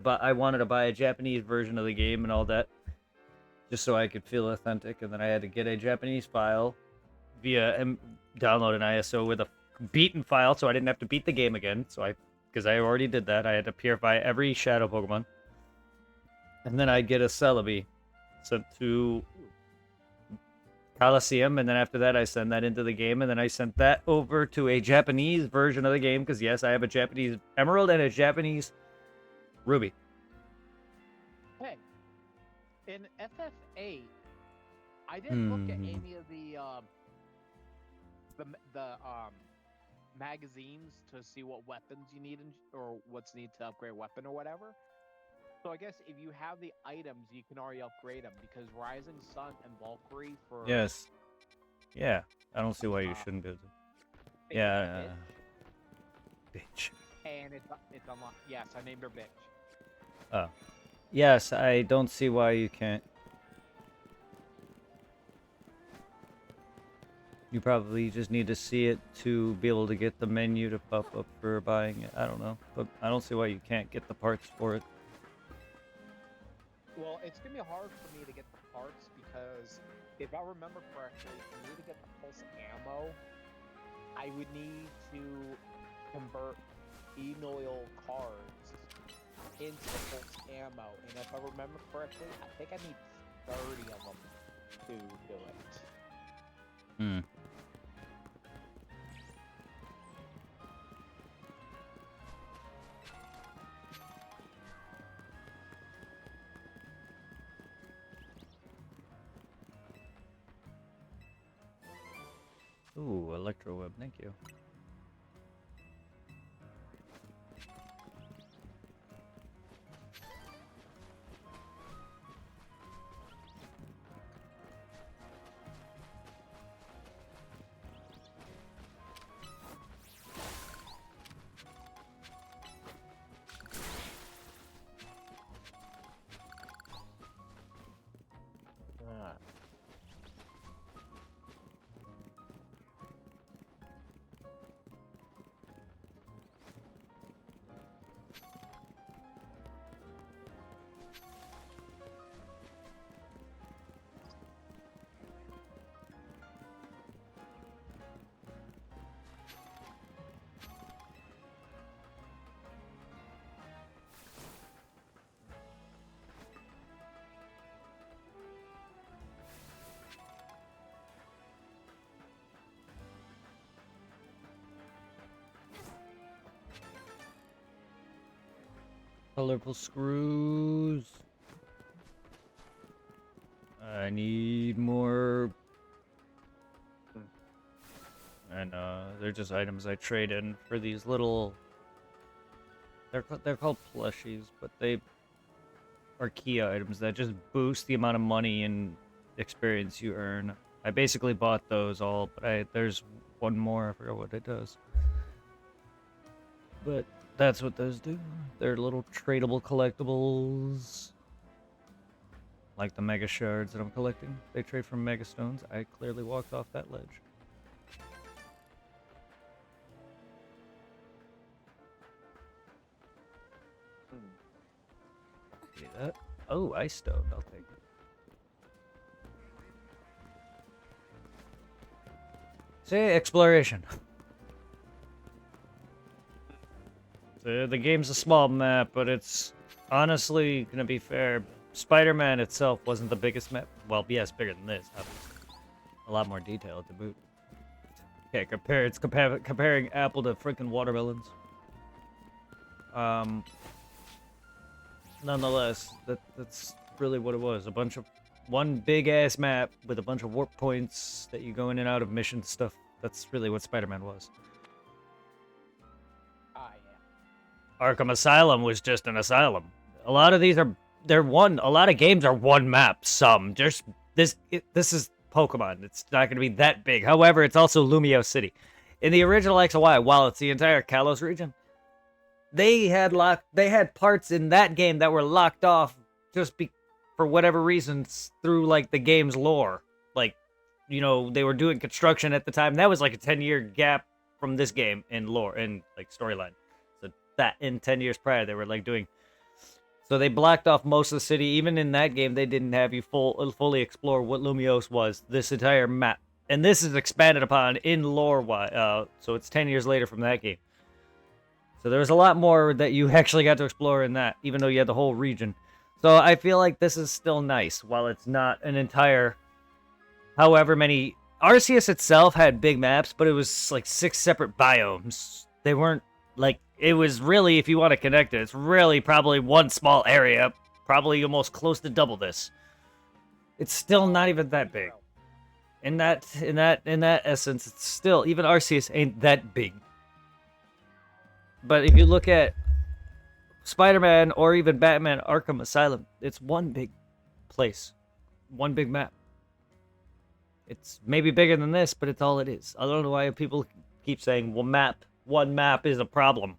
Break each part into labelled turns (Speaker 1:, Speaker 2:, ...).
Speaker 1: but I wanted to buy a Japanese version of the game and all that, just so I could feel authentic. And then I had to get a Japanese file via download an ISO with a beaten file, so I didn't have to beat the game again. Because I already did that, I had to purify every shadow Pokemon, and then I'd get a Celebi sent to Coliseum, and then after that, I send that into the game, and then I sent that over to a Japanese version of the game. Because yes, I have a Japanese Emerald and a Japanese Ruby.
Speaker 2: Hey, in FF8, I didn't look at any of the magazines to see what weapons you need or what's needed to upgrade a weapon or whatever. So I guess if you have the items, you can already upgrade them because Rising Sun and Valkyrie for
Speaker 1: Yes. Yeah. I don't see why you shouldn't be able to. Yeah. Bitch.
Speaker 2: And it's unlocked. Yes, I named her bitch.
Speaker 1: Oh. Yes, I don't see why you can't. You probably just need to see it to be able to get the menu to pop up for buying it. I don't know. But I don't see why you can't get the parts for it.
Speaker 2: Well, it's going to be hard for me to get the parts because if I remember correctly, for me to get the pulse ammo, I would need to convert Enoil cards into the pulse ammo. And if I remember correctly, I think I need 30 of them to do it.
Speaker 1: Hmm. Ooh, Electro Web, thank you. Colorful screws. I need more. And they're just items I trade in for these little. They're called plushies, but they are key items that just boost the amount of money and experience you earn. I basically bought those all, but there's one more. I forgot what it does. But that's what those do. They're little tradable collectibles. Like the Mega Shards that I'm collecting. They trade from Mega Stones. I clearly walked off that ledge. See that? Oh, Ice Stone. I'll take it. Say exploration. The game's a small map, but it's honestly gonna be fair. Spider-Man itself wasn't the biggest map. Well, yes, bigger than this, obviously. A lot more detail to boot. Okay, it's comparing apple to freaking watermelons. Nonetheless, that's really what it was. One big ass map with a bunch of warp points that you go in and out of mission stuff. That's really what Spider-Man was.
Speaker 2: Yeah.
Speaker 1: Arkham Asylum was just an asylum. A lot of these a lot of games are one map. Some this is Pokemon. It's not going to be that big. However, it's also Lumio City. In the original X and Y, while it's the entire Kalos region, they had parts in that game that were locked off for whatever reasons through like the game's lore. Like, they were doing construction at the time. That was like a 10-year gap from this game in lore and like storyline. So that in 10 years prior, they were like doing So they blocked off most of the city. Even in that game, they didn't have you fully explore what Lumiose was, this entire map. And this is expanded upon in lore, so it's 10 years later from that game. So there was a lot more that you actually got to explore in that, even though you had the whole region. So I feel like this is still nice, while it's not an entire, however many... Arceus itself had big maps, but it was like 6 separate biomes. They weren't, like, it was really, if you want to connect it, it's really probably one small area, probably almost close to double this. It's still not even that big. In that essence, it's still, even Arceus ain't that big. But if you look at Spider-Man or even Batman Arkham Asylum, it's one big place. One big map. It's maybe bigger than this, but it's all it is. I don't know why people keep saying, well, one map is a problem.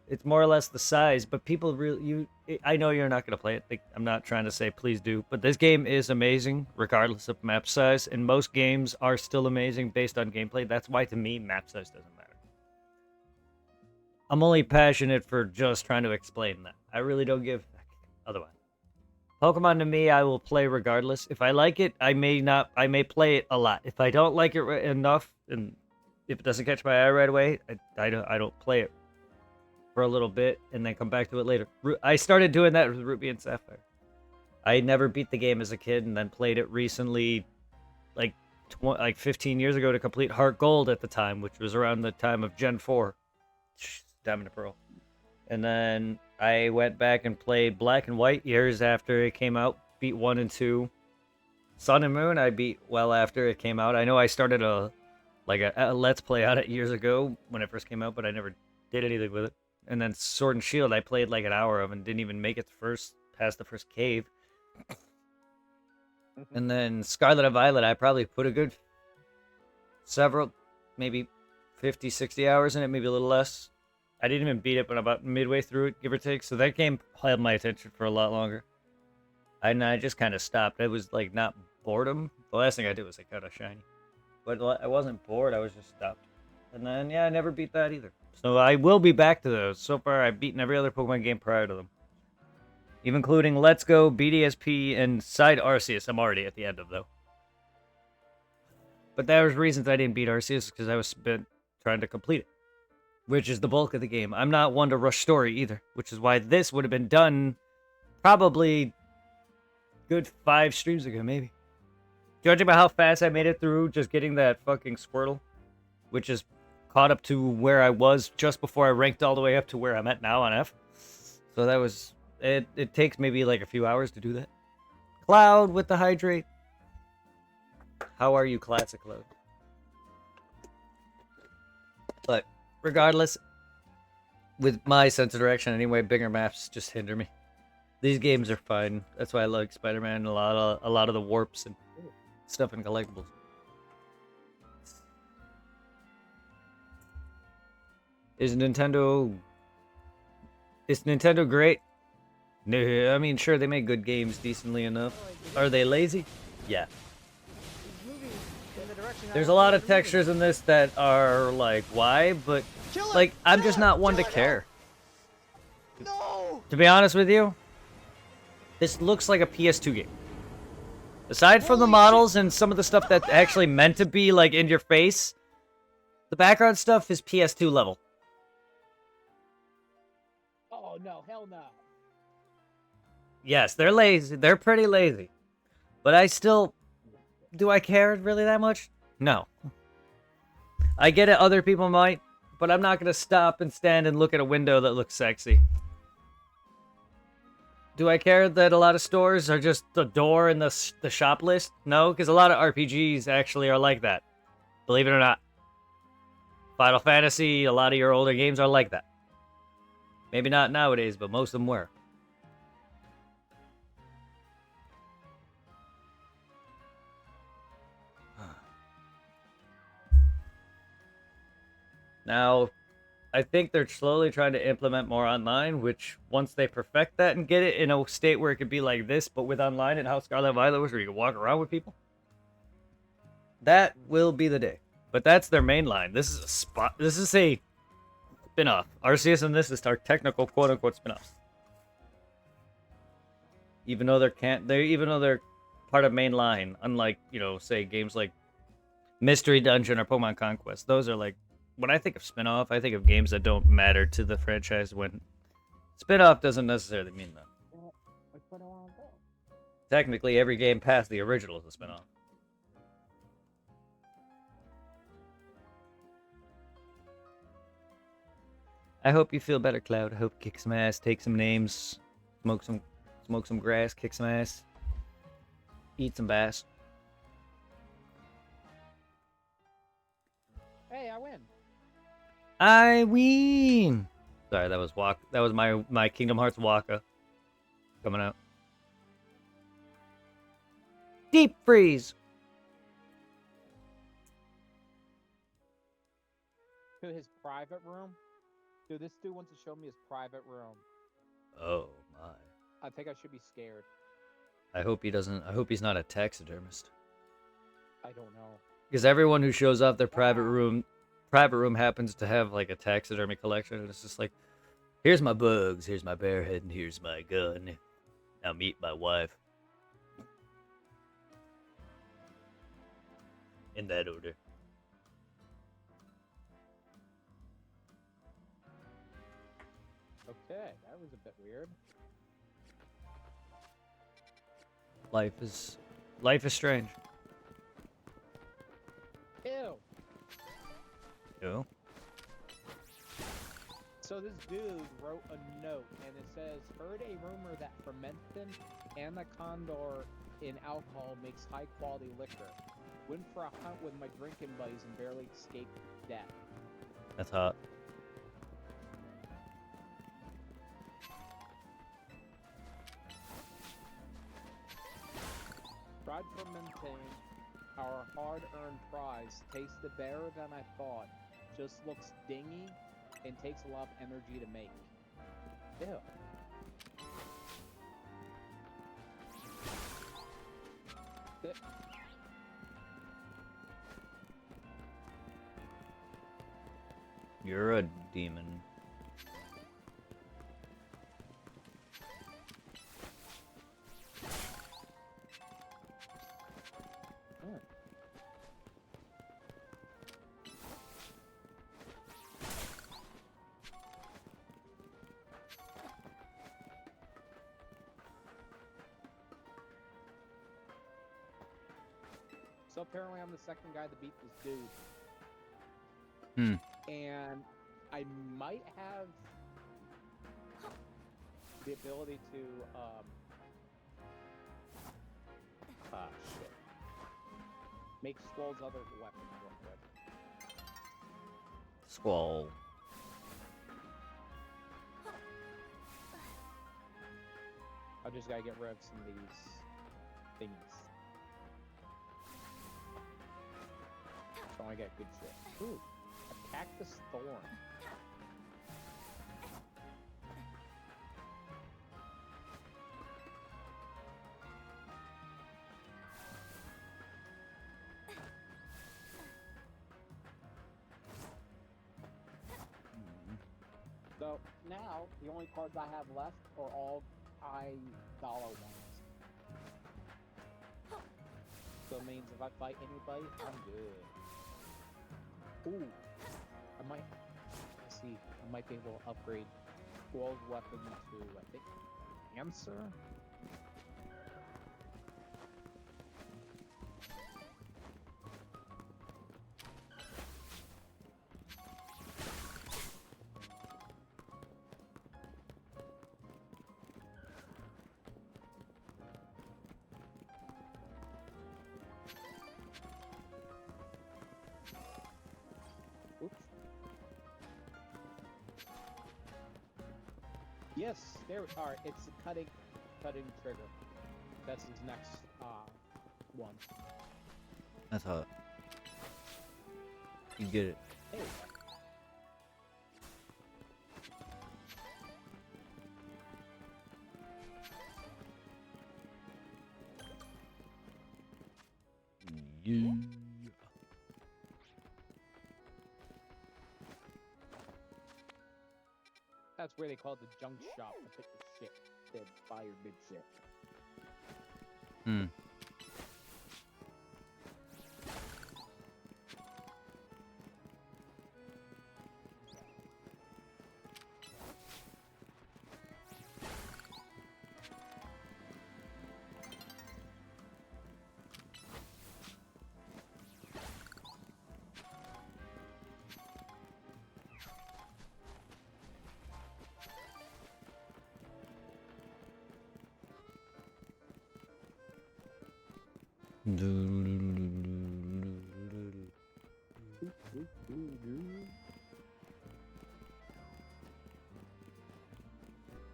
Speaker 1: It's more or less the size, but people really, I know you're not going to play it. I'm not trying to say please do, but this game is amazing regardless of map size, and most games are still amazing based on gameplay. That's why, to me, map size doesn't matter. I'm only passionate for just trying to explain that. I really don't give a fuck otherwise. Pokemon, to me, I will play regardless. If I like it, I may play it a lot. If I don't like it enough, and if it doesn't catch my eye right away, I don't play it for a little bit and then come back to it later. I started doing that with Ruby and Sapphire. I never beat the game as a kid and then played it recently, like 15 years ago, to complete Heart Gold at the time, which was around the time of Gen 4. Diamond and Pearl. And then I went back and played Black and White years after it came out, beat 1 and 2. Sun and Moon I beat well after it came out. I know I started a Let's Play on it years ago when it first came out, but I never did anything with it. And then Sword and Shield I played like an hour of and didn't even make it past the first cave. And then Scarlet and Violet I probably put a good maybe 50, 60 hours in it, maybe a little less. I didn't even beat it, but about midway through it, give or take. So that game held my attention for a lot longer. And I just kind of stopped. It was like not boredom. The last thing I did was like kind of shiny. But I wasn't bored, I was just stopped. And then, yeah, I never beat that either. So I will be back to those. So far, I've beaten every other Pokemon game prior to them. Even including Let's Go, BDSP, and Side Arceus. I'm already at the end of, though. But there was reasons I didn't beat Arceus, because I was trying to complete it. Which is the bulk of the game. I'm not one to rush story either, which is why this would have been done probably good 5 streams ago, maybe. Judging by how fast I made it through just getting that fucking Squirtle, which is caught up to where I was just before I ranked all the way up to where I'm at now on F. So that was... It takes maybe like a few hours to do that. Cloud with the Hydrate. How are you, Classic Cloud? But regardless, with my sense of direction anyway, bigger maps just hinder me. These games are fine. That's why I like Spider-Man and a lot of the warps and stuff and collectibles. Is Nintendo great? No, I mean, sure, they make good games decently enough. Are they lazy? Yeah. There's a lot of textures in this that are like, why? But, like, I'm just not one to care.
Speaker 2: No!
Speaker 1: To be honest with you, this looks like a PS2 game. Aside from the models and some of the stuff that's actually meant to be, like, in your face, the background stuff is PS2 level.
Speaker 2: Oh, no, hell no.
Speaker 1: Yes, they're lazy. They're pretty lazy. But I still... Do I care really that much? No. I get it, other people might, but I'm not going to stop and stand and look at a window that looks sexy. Do I care that a lot of stores are just the door and the shop list? No, because a lot of RPGs actually are like that. Believe it or not. Final Fantasy, a lot of your older games are like that. Maybe not nowadays, but most of them were. Now, I think they're slowly trying to implement more online, which once they perfect that and get it in a state where it could be like this, but with online and how Scarlet Violet was, where you can walk around with people, that will be the day. But that's their main line. This is a spin-off. Arceus and this is our technical quote-unquote spin-offs. Even though they're part of main line, unlike, say games like Mystery Dungeon or Pokemon Conquest. Those are like, when I think of spin-off, I think of games that don't matter to the franchise, when spin-off doesn't necessarily mean that.
Speaker 2: Which one do I want to go?
Speaker 1: Technically, every game past the original is a spin-off. I hope you feel better, Cloud. I hope you kick some ass, take some names, smoke some grass, kick some ass, eat some bass.
Speaker 2: Hey, I win.
Speaker 1: I win. Sorry, that was That was my Kingdom Hearts Waka coming out. Deep freeze.
Speaker 2: To his private room. Dude, this dude wants to show me his private room.
Speaker 1: Oh my.
Speaker 2: I think I should be scared.
Speaker 1: I hope he's not a taxidermist.
Speaker 2: I don't know.
Speaker 1: Because everyone who shows off their private room happens to have like a taxidermy collection, and it's just like, here's my bugs, here's my bear head, and here's my gun. Now meet my wife. In that order.
Speaker 2: Okay, that was a bit weird.
Speaker 1: Life is strange.
Speaker 2: Ew.
Speaker 1: Ew.
Speaker 2: So this dude wrote a note, and it says, heard a rumor that fermentin and the condor in alcohol makes high-quality liquor. Went for a hunt with my drinking buddies and barely escaped death.
Speaker 1: That's hot.
Speaker 2: Tried fermenting, our hard-earned prize. Tasted better than I thought. Just looks dingy and takes a lot of energy to make. Ew.
Speaker 1: You're a demon.
Speaker 2: So apparently I'm the second guy to beat this dude.
Speaker 1: Hmm.
Speaker 2: And I might have the ability to, shit. Make Squall's other weapons real quick.
Speaker 1: Squall.
Speaker 2: I just gotta get rid of some of these things. So I get good shit. Ooh, a cactus thorn. So now the only cards I have left are all high dollar ones. So it means if I fight anybody, I'm good. Ooh, I might. Let's see. I might be able to upgrade Squall's weapon to, I think, Answer. Oops. Yes, there. All right, it's a cutting trigger. That's his next one.
Speaker 1: That's hot. You get it.
Speaker 2: Hey.
Speaker 1: Yeah.
Speaker 2: That's where they call it the junk shop. To pick the shit to buy your big shit.
Speaker 1: Hmm.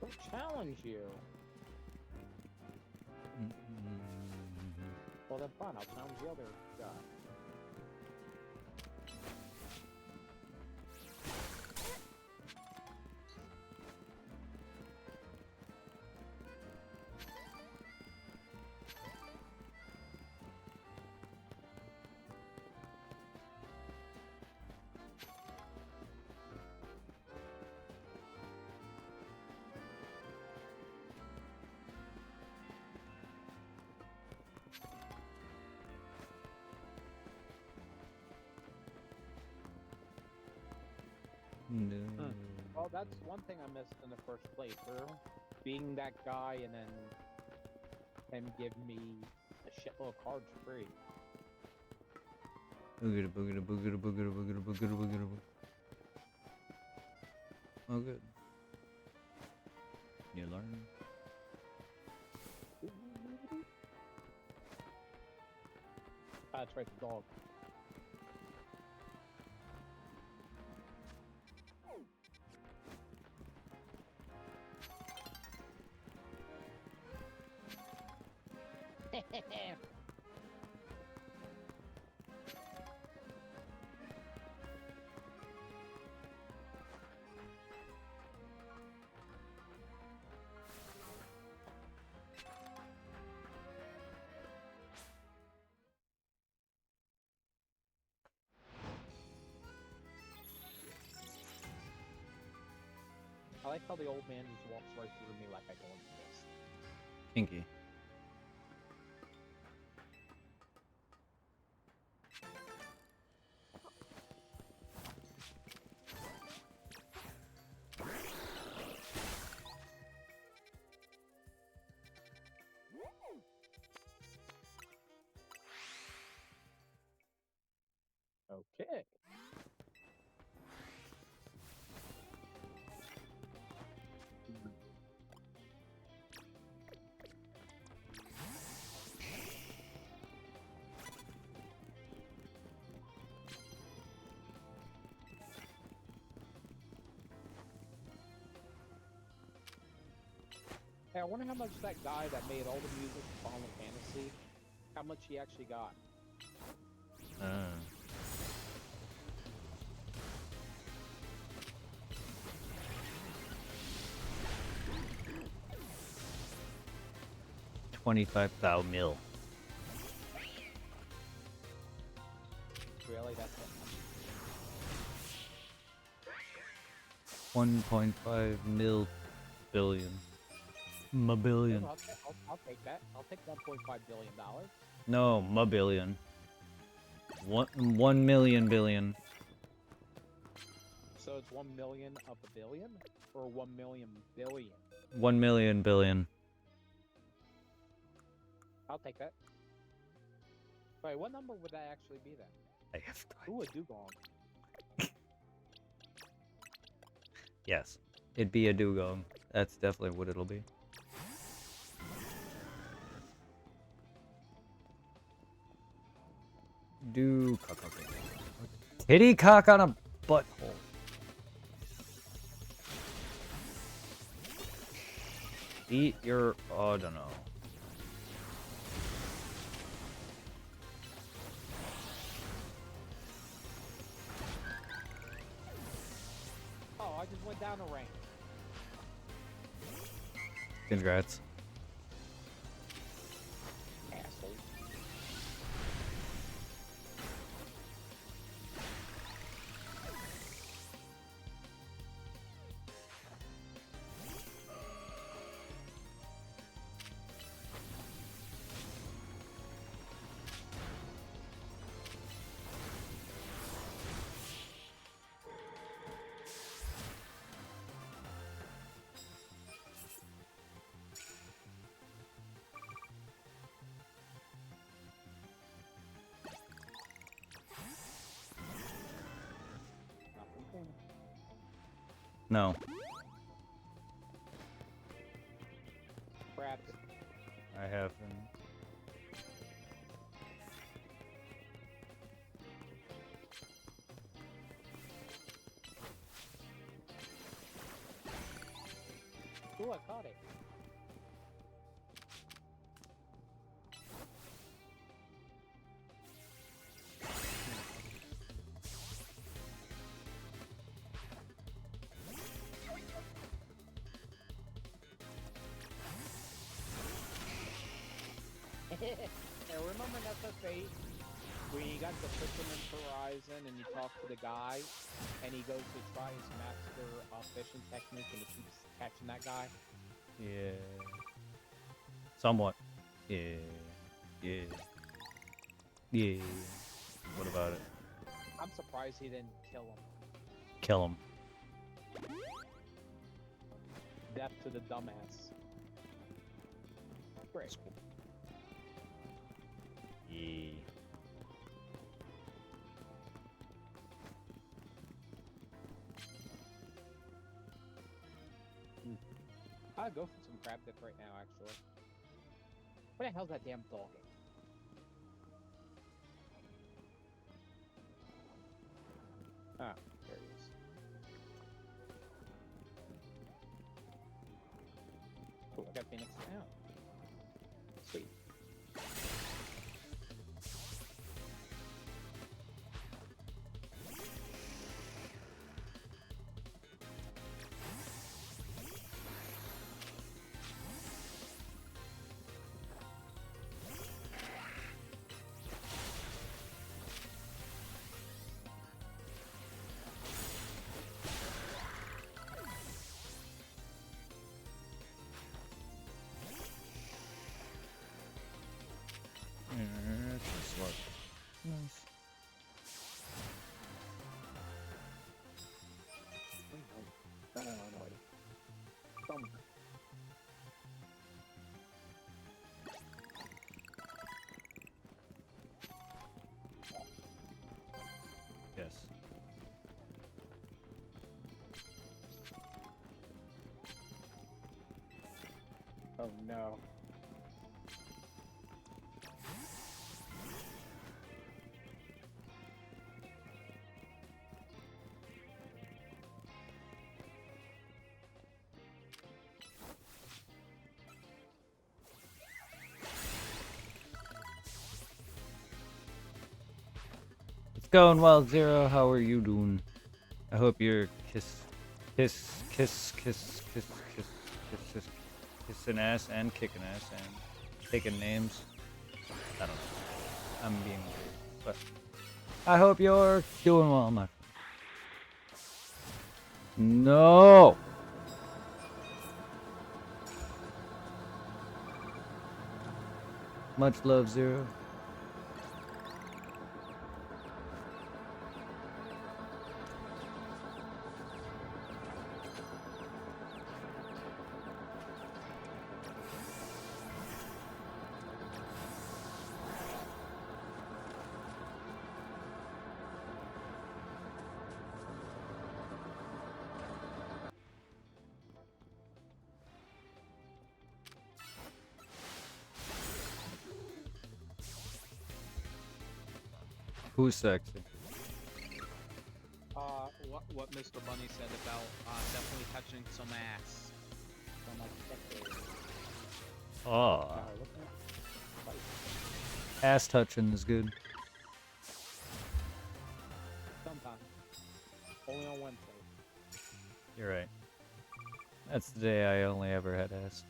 Speaker 2: I'll challenge you. Well, then fine. I'll challenge the other guy. Well, that's one thing I missed in the first playthrough. Being that guy and then him give me a shitload of cards free.
Speaker 1: Boogada boogada boogada boogada boogada boogada boogada boogada. Oh, good. You learn.
Speaker 2: That's right, the dog. I like how the old man just walks right through me like I don't exist.
Speaker 1: Kinky.
Speaker 2: Okay. Hey, I wonder how much that guy that made all the music for Final Fantasy, how much he actually got.
Speaker 1: Uh. $25,000 mil.
Speaker 2: Really, that's it.
Speaker 1: 1.5 mil billion. Mabillion.
Speaker 2: I'll take that. I'll take $1.5 billion.
Speaker 1: No, mabillion. 1 million billion.
Speaker 2: So it's 1 million of a billion, or 1 million billion.
Speaker 1: 1 million billion.
Speaker 2: I'll take that. Wait, what number would that actually be then?
Speaker 1: I have
Speaker 2: Ooh, a dugong.
Speaker 1: Yes, it'd be a dugong. That's definitely what it'll be. Titty cock on a butthole. Eat your, oh, I don't know.
Speaker 2: Oh, I just went down a rank.
Speaker 1: Congrats.
Speaker 2: Asshole.
Speaker 1: No.
Speaker 2: Crap.
Speaker 1: I haven't.
Speaker 2: Ooh, I caught it. Yeah, remember FF8 when you got the Fisherman's Horizon and you talk to the guy and he goes to try his master fishing technique and he keeps catching that guy?
Speaker 1: Yeah. Somewhat. Yeah. Yeah. Yeah. What about it?
Speaker 2: I'm surprised he didn't kill him.
Speaker 1: Kill him.
Speaker 2: Death to the dumbass. Great.
Speaker 1: Yeah.
Speaker 2: I'd go for some crab dip right now, actually. Where the hell's that damn dog? Ah, there he is. Oh, I got Phoenix now. Sweet.
Speaker 1: Nice. Yes.
Speaker 2: Oh no.
Speaker 1: It's going well, Zero. How are you doing? I hope you're kissing ass and kicking ass and taking names. I don't know. I'm being weird, but I hope you're doing well, my friend. No. Much love, Zero. Who's sexy?
Speaker 3: What Mr. Bunny said about definitely touching some ass.
Speaker 2: Don't like spectators.
Speaker 1: Oh,
Speaker 2: Now, look at fight.
Speaker 1: ass touching is good.
Speaker 2: Sometimes. Only on Wednesday.
Speaker 1: You're right. That's the day I only ever had ass.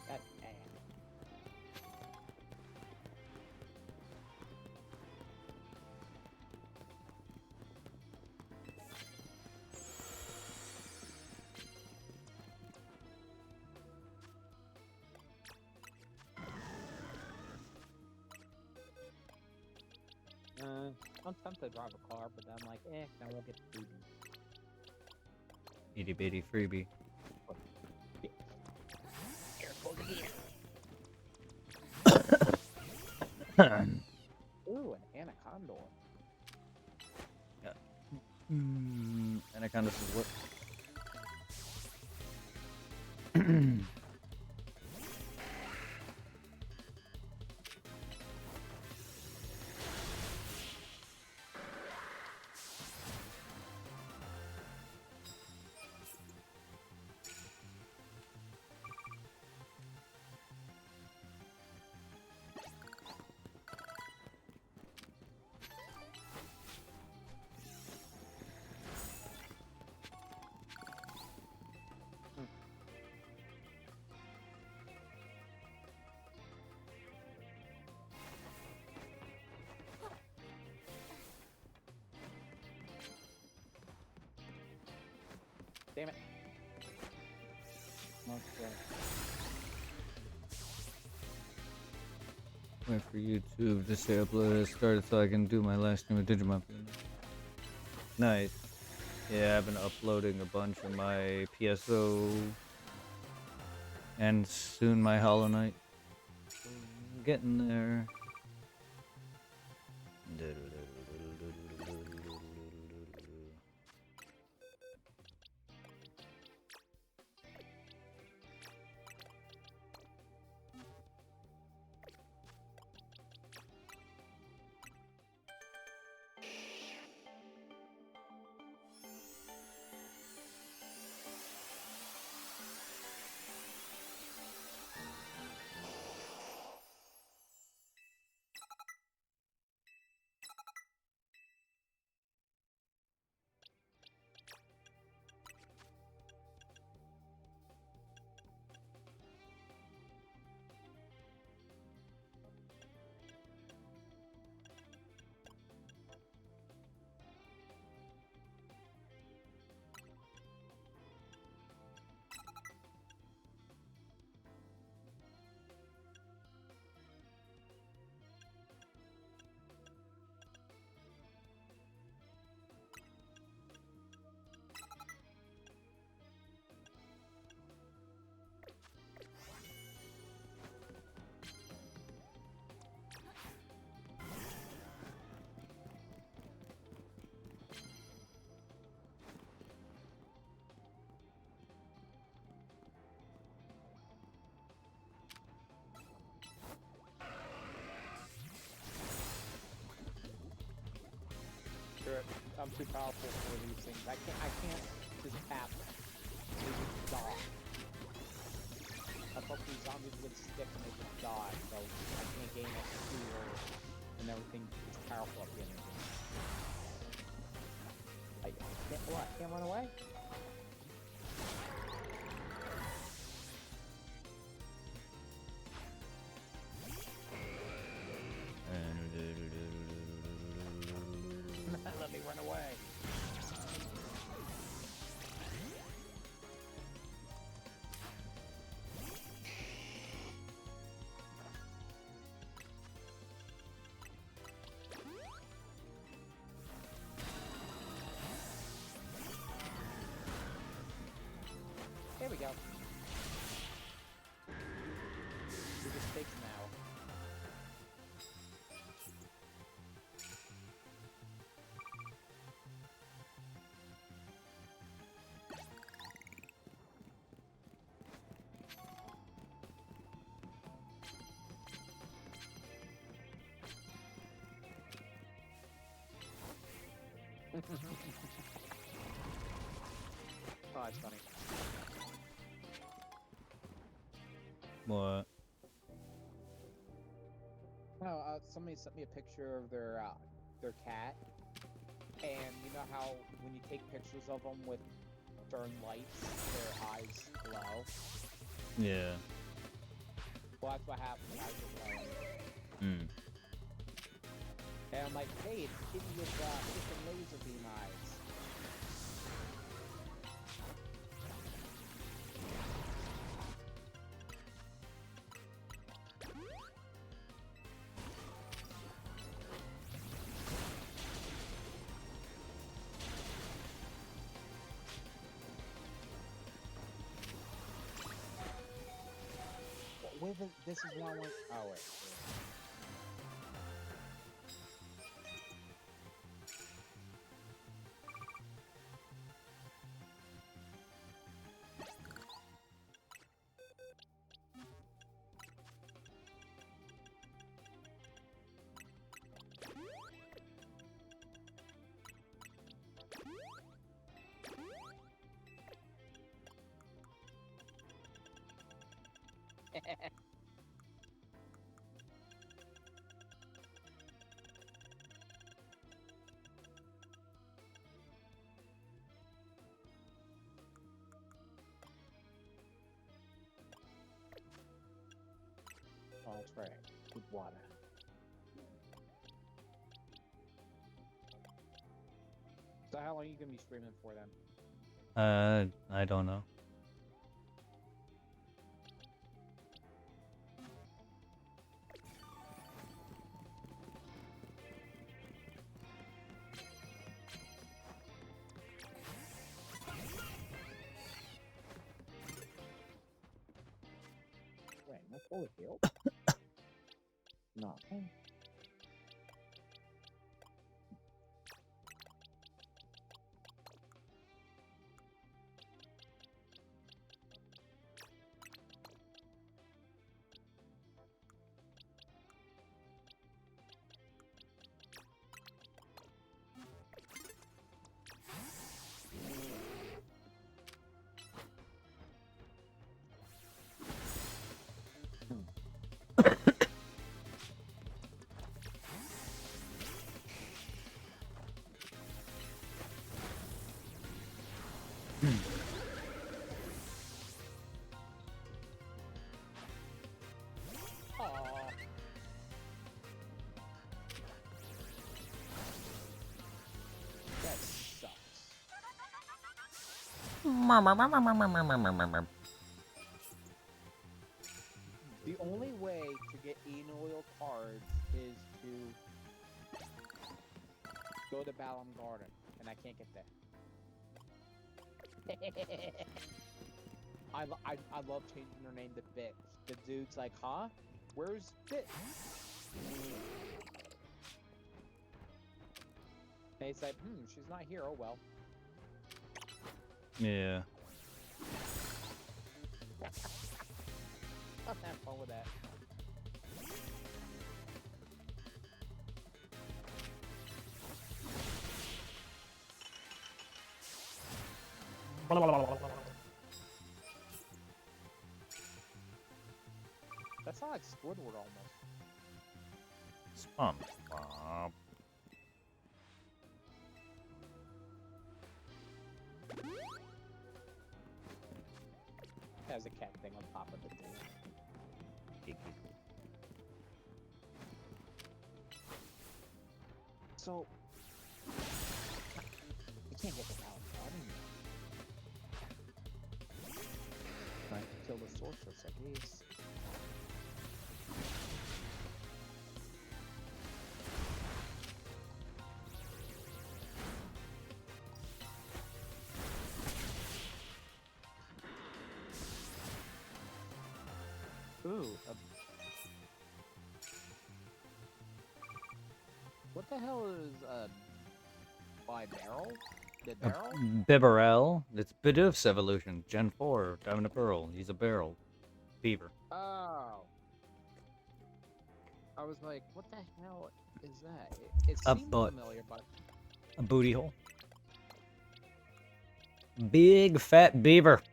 Speaker 2: That's ass. I'm tempted to drive a car, but then I'm like, I won't get the freebie.
Speaker 1: Itty bitty freebie.
Speaker 2: Careful here. Ooh, an anaconda.
Speaker 1: Anaconda says what?
Speaker 2: Damn it. Okay.
Speaker 1: Wait for YouTube to say upload has started so I can do my last stream of Digimon. Nice. Yeah, I've been uploading a bunch of my PSO and soon my Hollow Knight. Getting there.
Speaker 2: I'm too powerful for these things. I can't just tap. They just die. I thought these zombies would stick and they just die, so I can't gain XP and everything is powerful at the end of the game. I can't, what? Can't run away? Let me run away. There we go. Do the stakes now. Oh, that's funny.
Speaker 1: What?
Speaker 2: No, somebody sent me a picture of their cat, and you know how when you take pictures of them with certain lights, their eyes glow.
Speaker 1: Yeah.
Speaker 2: Well, that's what happened. The eyes were glowing.
Speaker 1: Hmm.
Speaker 2: And I'm like, hey, it's a kitty with different laser beam eyes. Wait, this is one with. Oh wait. Oh, that's right. Good water. So how long are you gonna be streaming for then?
Speaker 1: I don't know.
Speaker 2: Wait, am I fully healed? No. Aw. That sucks. The only way to get Enoil cards is to go to Balam Garden, and I can't get there. I love changing her name to Bit. The dude's like, huh? Where's Bit? And he's like, she's not here. Oh well.
Speaker 1: Yeah.
Speaker 2: I'll have fun with that. That sounds like Squidward almost.
Speaker 1: SpongeBob.
Speaker 2: Has a cat thing on top of it too. So I can't get the Balam Garden yet. I can kill the sorceress at least. Ooh. What the hell is Bibarel? Bibarel?
Speaker 1: Bibarel. It's Bidoof's evolution. Gen 4. Diamond and Pearl. He's a barrel. Beaver.
Speaker 2: Oh. I was like, what the hell is that? It
Speaker 1: A
Speaker 2: seemed
Speaker 1: butt.
Speaker 2: familiar, but
Speaker 1: A booty hole. Big fat beaver.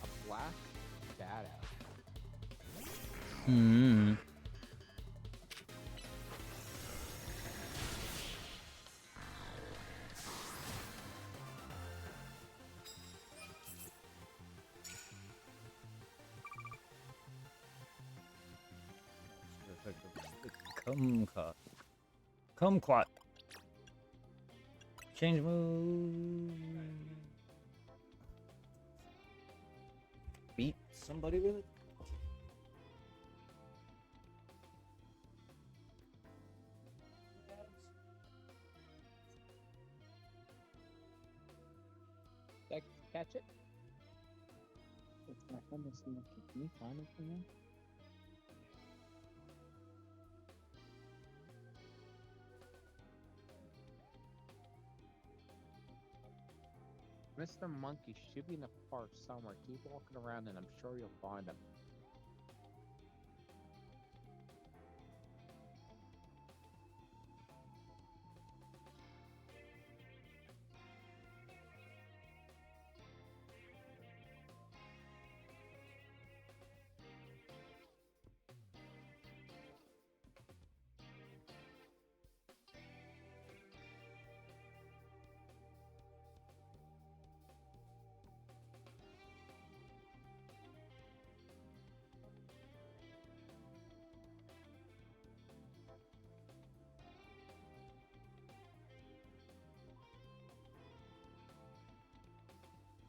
Speaker 2: a black data.
Speaker 1: Hmm. Kumquat. Kumquat. Change move. Beat somebody with it?
Speaker 2: Did I catch it? It's not gonna see what can you find it from there? Mr. Monkey should be in the park somewhere. Keep walking around and I'm sure you'll find him.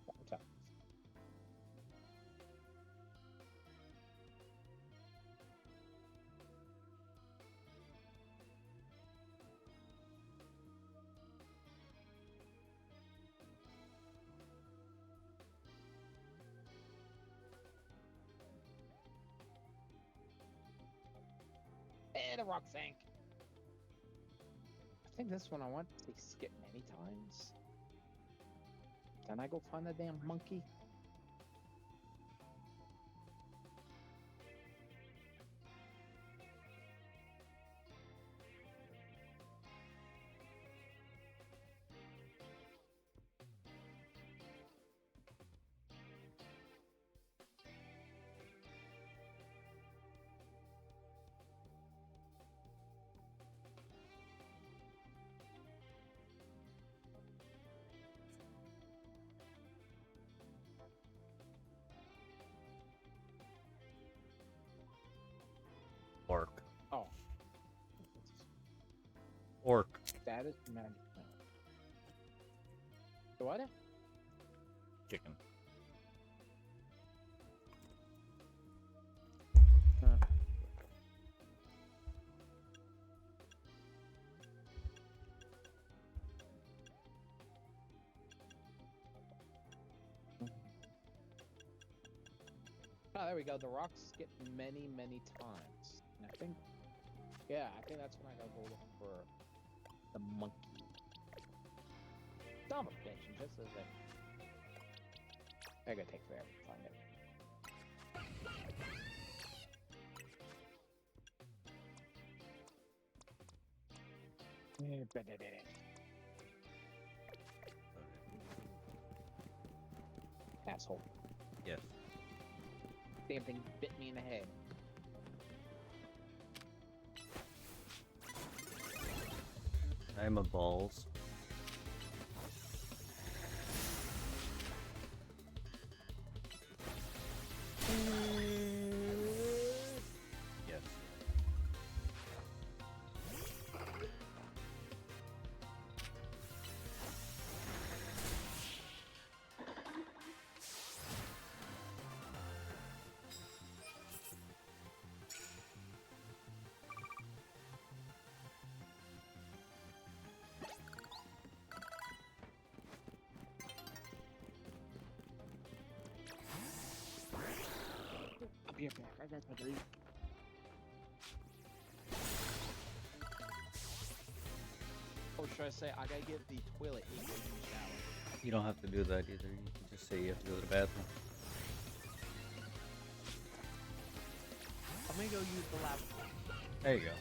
Speaker 2: Watch out. And the rock sank. I think this one I want to skip many times. Can I go find the damn monkey?
Speaker 1: Orc.
Speaker 2: Oh.
Speaker 1: Orc.
Speaker 2: That is magic. What?
Speaker 1: Chicken.
Speaker 2: Huh. Oh, there we go. The rocks skip many, many times. And I think, yeah, I think that's when I gotta go look for the monkey. Son of a bitch, and just as I gotta take forever to find it. Asshole.
Speaker 1: Yes.
Speaker 2: Damn thing bit me in the head.
Speaker 1: I'm a balls. Yes.
Speaker 2: I'll be right back. I got to leave. Or should I say, I gotta get the toilet and go in the shower.
Speaker 1: You don't have to do that either. You can just say you have to go to the bathroom.
Speaker 2: I'm gonna go use the lavabo.
Speaker 1: There you go.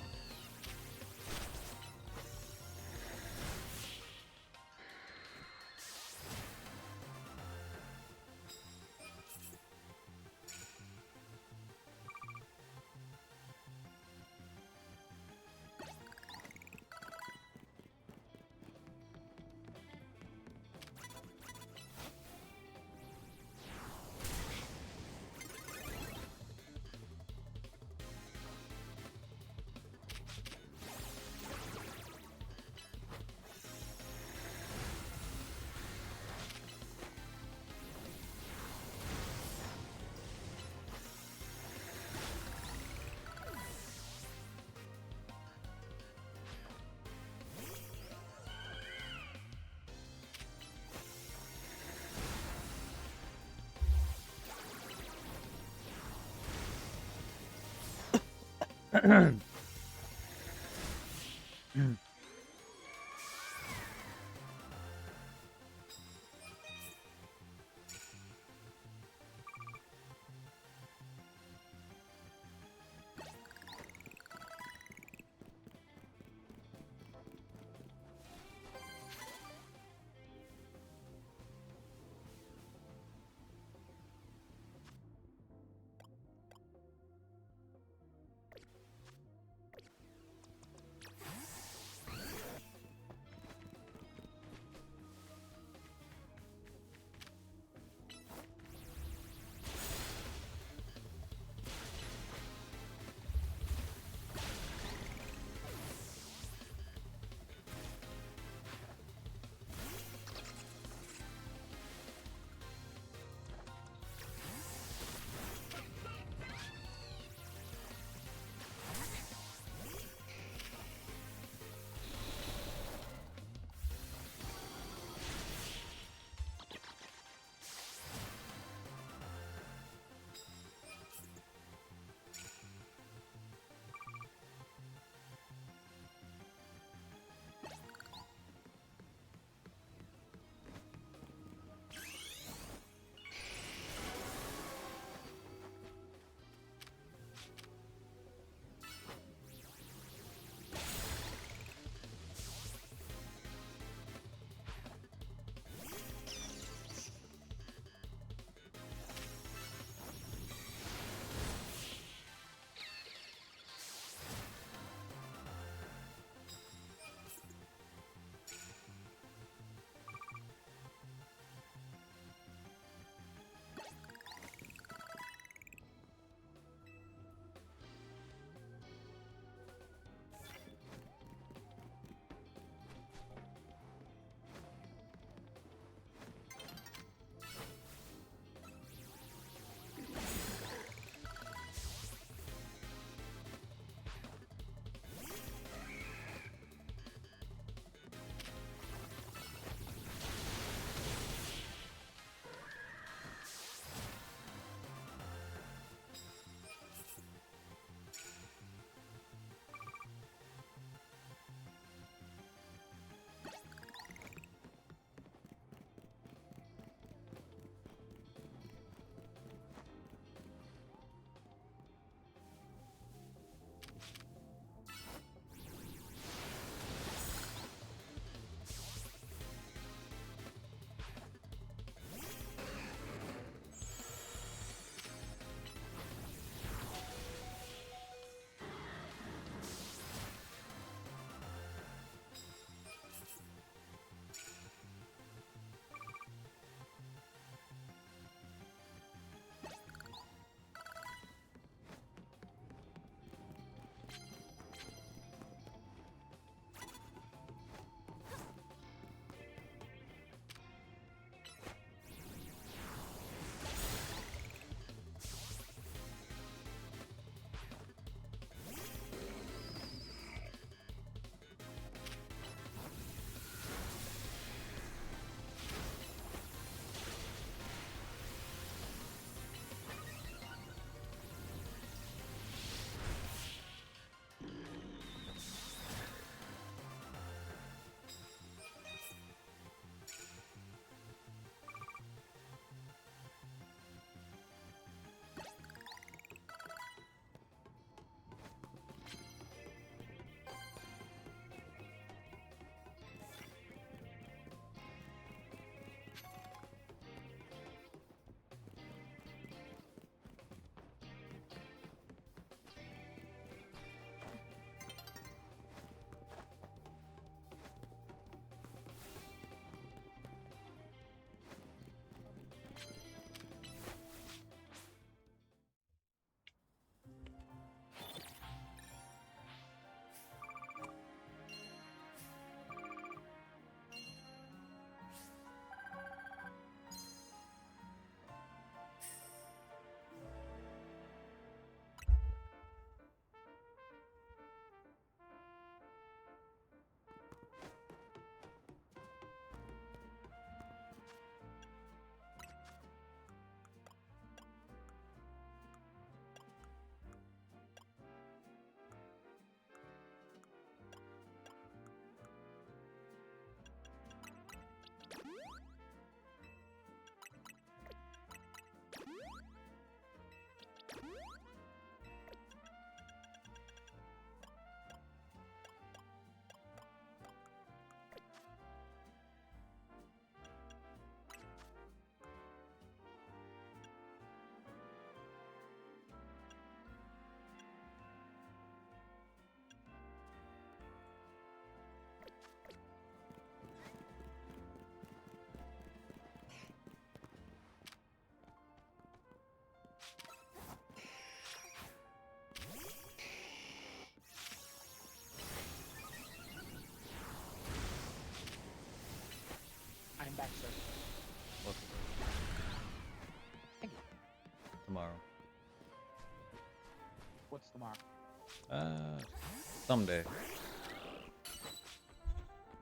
Speaker 1: Someday.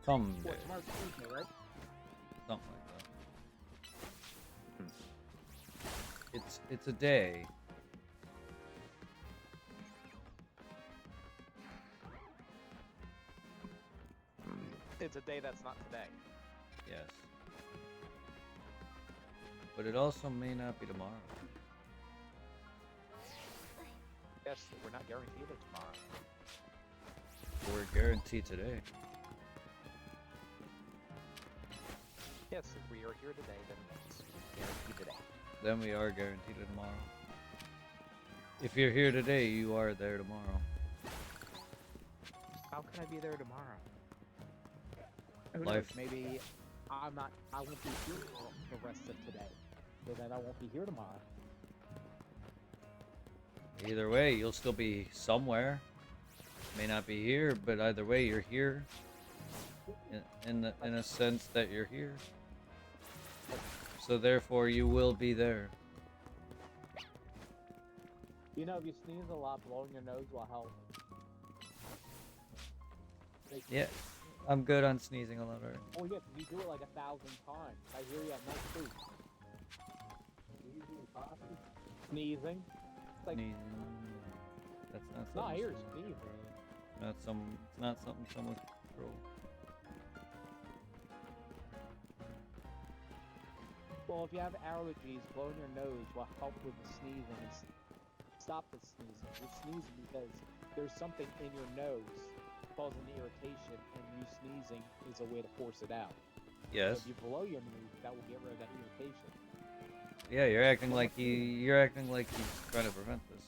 Speaker 1: Someday.
Speaker 2: Well, tomorrow's Tuesday, right?
Speaker 1: Something like that. It's a day.
Speaker 2: It's a day that's not today.
Speaker 1: Yes. But it also may not be tomorrow.
Speaker 2: Yes, we're not guaranteed it tomorrow.
Speaker 1: We're guaranteed today.
Speaker 2: Yes, if we are here today, then it's guaranteed today.
Speaker 1: Then we are guaranteed it tomorrow. If you're here today, you are there tomorrow.
Speaker 2: How can I be there tomorrow? Who
Speaker 1: Life.
Speaker 2: knows? Maybe I won't be here for the rest of today. So then I won't be here tomorrow.
Speaker 1: Either way, you'll still be somewhere. May not be here, but either way, you're here. In a sense that you're here. So therefore, you will be there.
Speaker 2: You know, if you sneeze a lot, blowing your nose will help.
Speaker 1: Yeah, I'm good on sneezing a lot. Already.
Speaker 2: Oh yeah, you do it like 1,000 times. I hear you at night too. Sneezing. It's like,
Speaker 1: Sneezing. That's not
Speaker 2: no, I
Speaker 1: something.
Speaker 2: hear you sneezing.
Speaker 1: It's not something someone can control.
Speaker 2: Well, if you have allergies, blowing your nose will help with the sneezing and stop the sneezing. You're sneezing because there's something in your nose causing irritation, and you sneezing is a way to force it out.
Speaker 1: Yes.
Speaker 2: So if you blow your nose, that will get rid of that irritation.
Speaker 1: Yeah, you're acting like you're acting like he's trying to prevent this.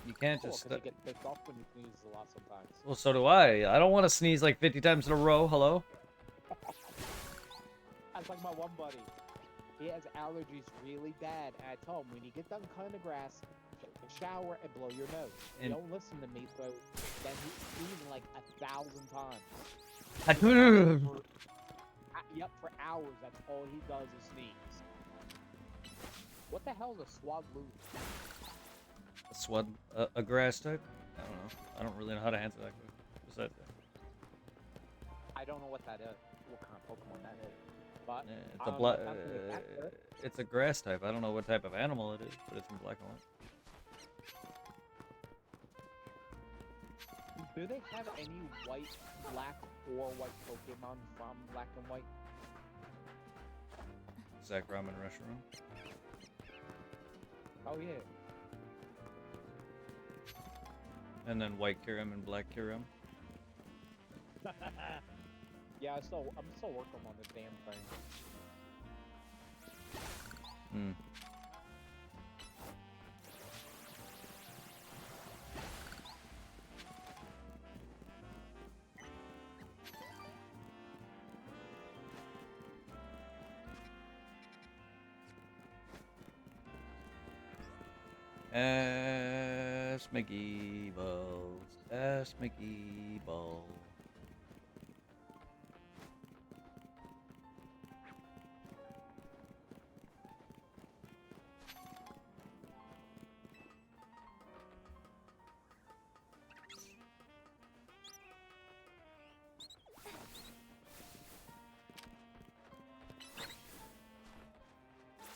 Speaker 1: You can't
Speaker 2: Cool,
Speaker 1: just.
Speaker 2: because you get pissed off when you sneeze a lot sometimes.
Speaker 1: Well, so do I. I don't want to sneeze like 50 times in a row. Hello.
Speaker 2: That's like my one buddy. He has allergies really bad. And I tell him, when you get done cutting the grass, take a shower and blow your nose. He
Speaker 1: And-
Speaker 2: don't listen to me, so then he's sneezing like 1,000 times. Yep, for hours, that's all he does is sneeze. What the hell is a swaglu?
Speaker 1: A grass type? I don't know. I don't really know how to answer that question. Besides that,
Speaker 2: I don't know what that is. What kind of Pokemon that is. But
Speaker 1: it's
Speaker 2: I
Speaker 1: a
Speaker 2: don't know
Speaker 1: black.
Speaker 2: if that's an attack there.
Speaker 1: It's a grass type. I don't know what type of animal it is, but it's in black and white.
Speaker 2: Do they have any white, black, or white Pokemon from Black and White?
Speaker 1: Zach Ramen Restaurant.
Speaker 2: Oh yeah.
Speaker 1: And then white Kyurem and black Kyurem.
Speaker 2: Yeah, I'm still working on this damn thing.
Speaker 1: Hmm. Ask McGee balls. Ask McGee ball.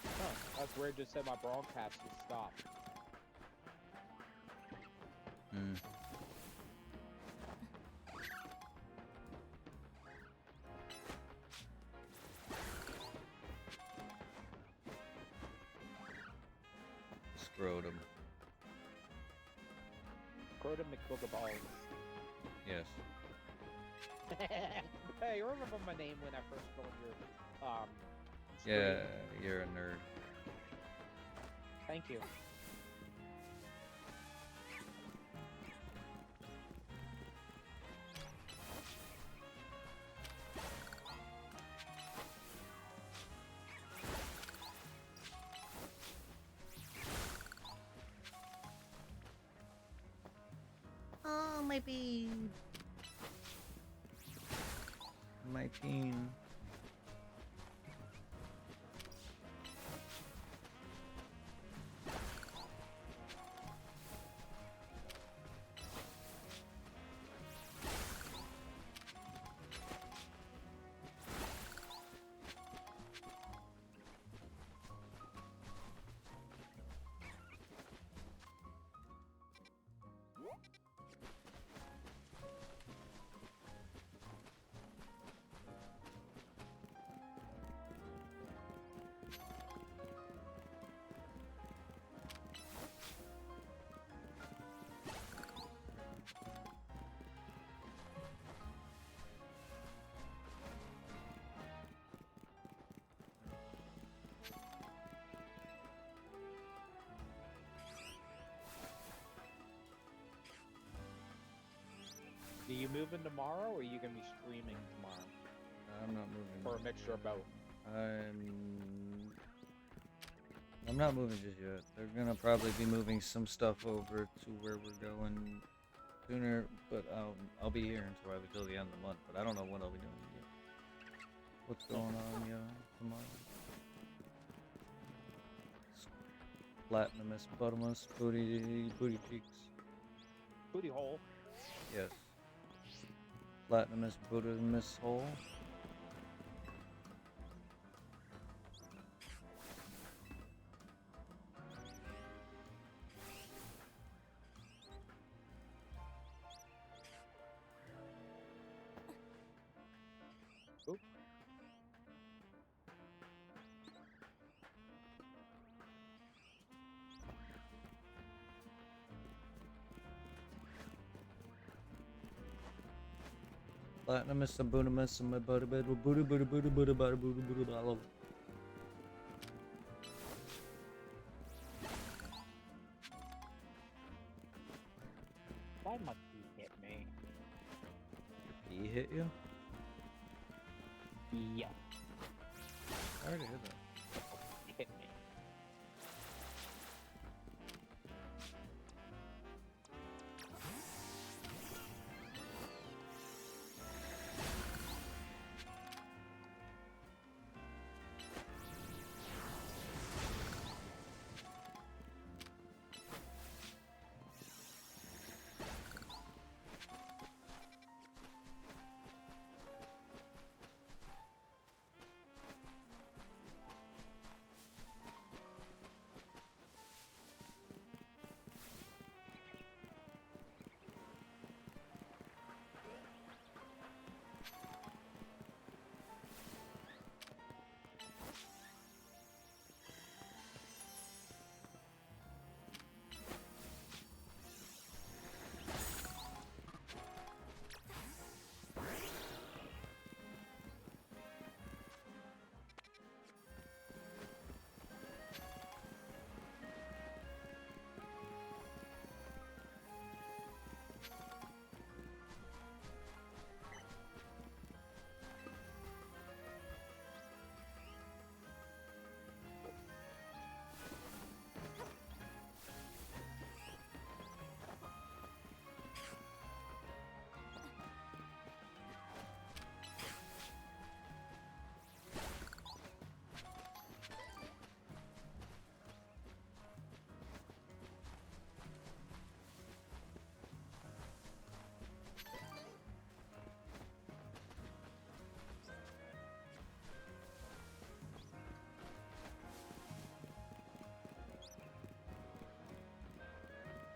Speaker 2: Huh, that's weird. Just said my broadcast was stopped.
Speaker 1: Hmm. Scrotum.
Speaker 2: Scrotum McBoogaballs.
Speaker 1: Yes.
Speaker 2: Hey, you remember my name when I first joined your
Speaker 1: Yeah,
Speaker 2: stream?
Speaker 1: you're a nerd.
Speaker 2: Thank you.
Speaker 1: Oh, my bean. My bean.
Speaker 2: Do you move in tomorrow, or are you gonna be streaming tomorrow,
Speaker 1: I'm not moving.
Speaker 2: or a mixture of both?
Speaker 1: I'm not moving just yet. They're gonna probably be moving some stuff over to where we're going sooner, but I'll be here until the end of the month. But I don't know what I'll be doing yet. What's going on, tomorrow? Platinumous, bottomless, booty cheeks.
Speaker 2: Booty hole.
Speaker 1: Yes. Platinumous, bottomless hole.
Speaker 2: Oop.
Speaker 1: Platinumous, bottomless, my booty, booty, booty, booty, booty, booty, booty, booty, booty, booty.
Speaker 2: Why must he hit me?
Speaker 1: He hit you?
Speaker 2: Yeah,
Speaker 1: I already hit that.
Speaker 2: hit me.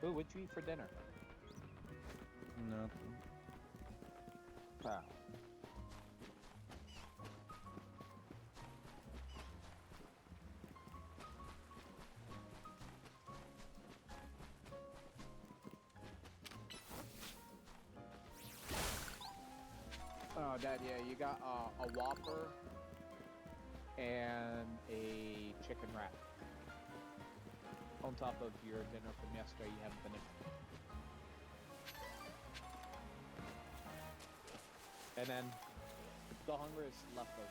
Speaker 2: Ooh, what'd you eat for dinner?
Speaker 1: Nothing.
Speaker 2: Wow. Oh, Dad, yeah, you got a Whopper and a chicken wrap. On top of your dinner from yesterday, you haven't finished. And then the hunger is leftovers.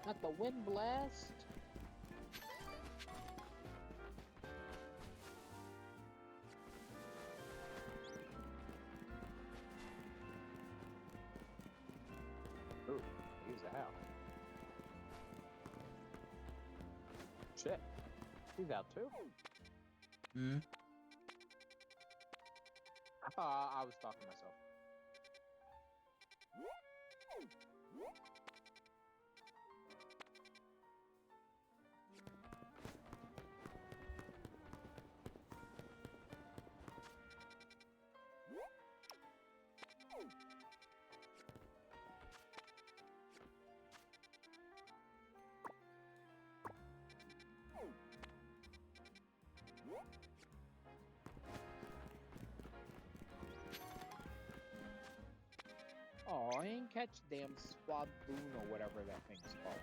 Speaker 2: Not the wind blast. Ooh, he's out. Shit. He's out too?
Speaker 3: Hmm.
Speaker 2: I was talking to myself. Oh, I ain't catch damn Swaboon or whatever that thing's called.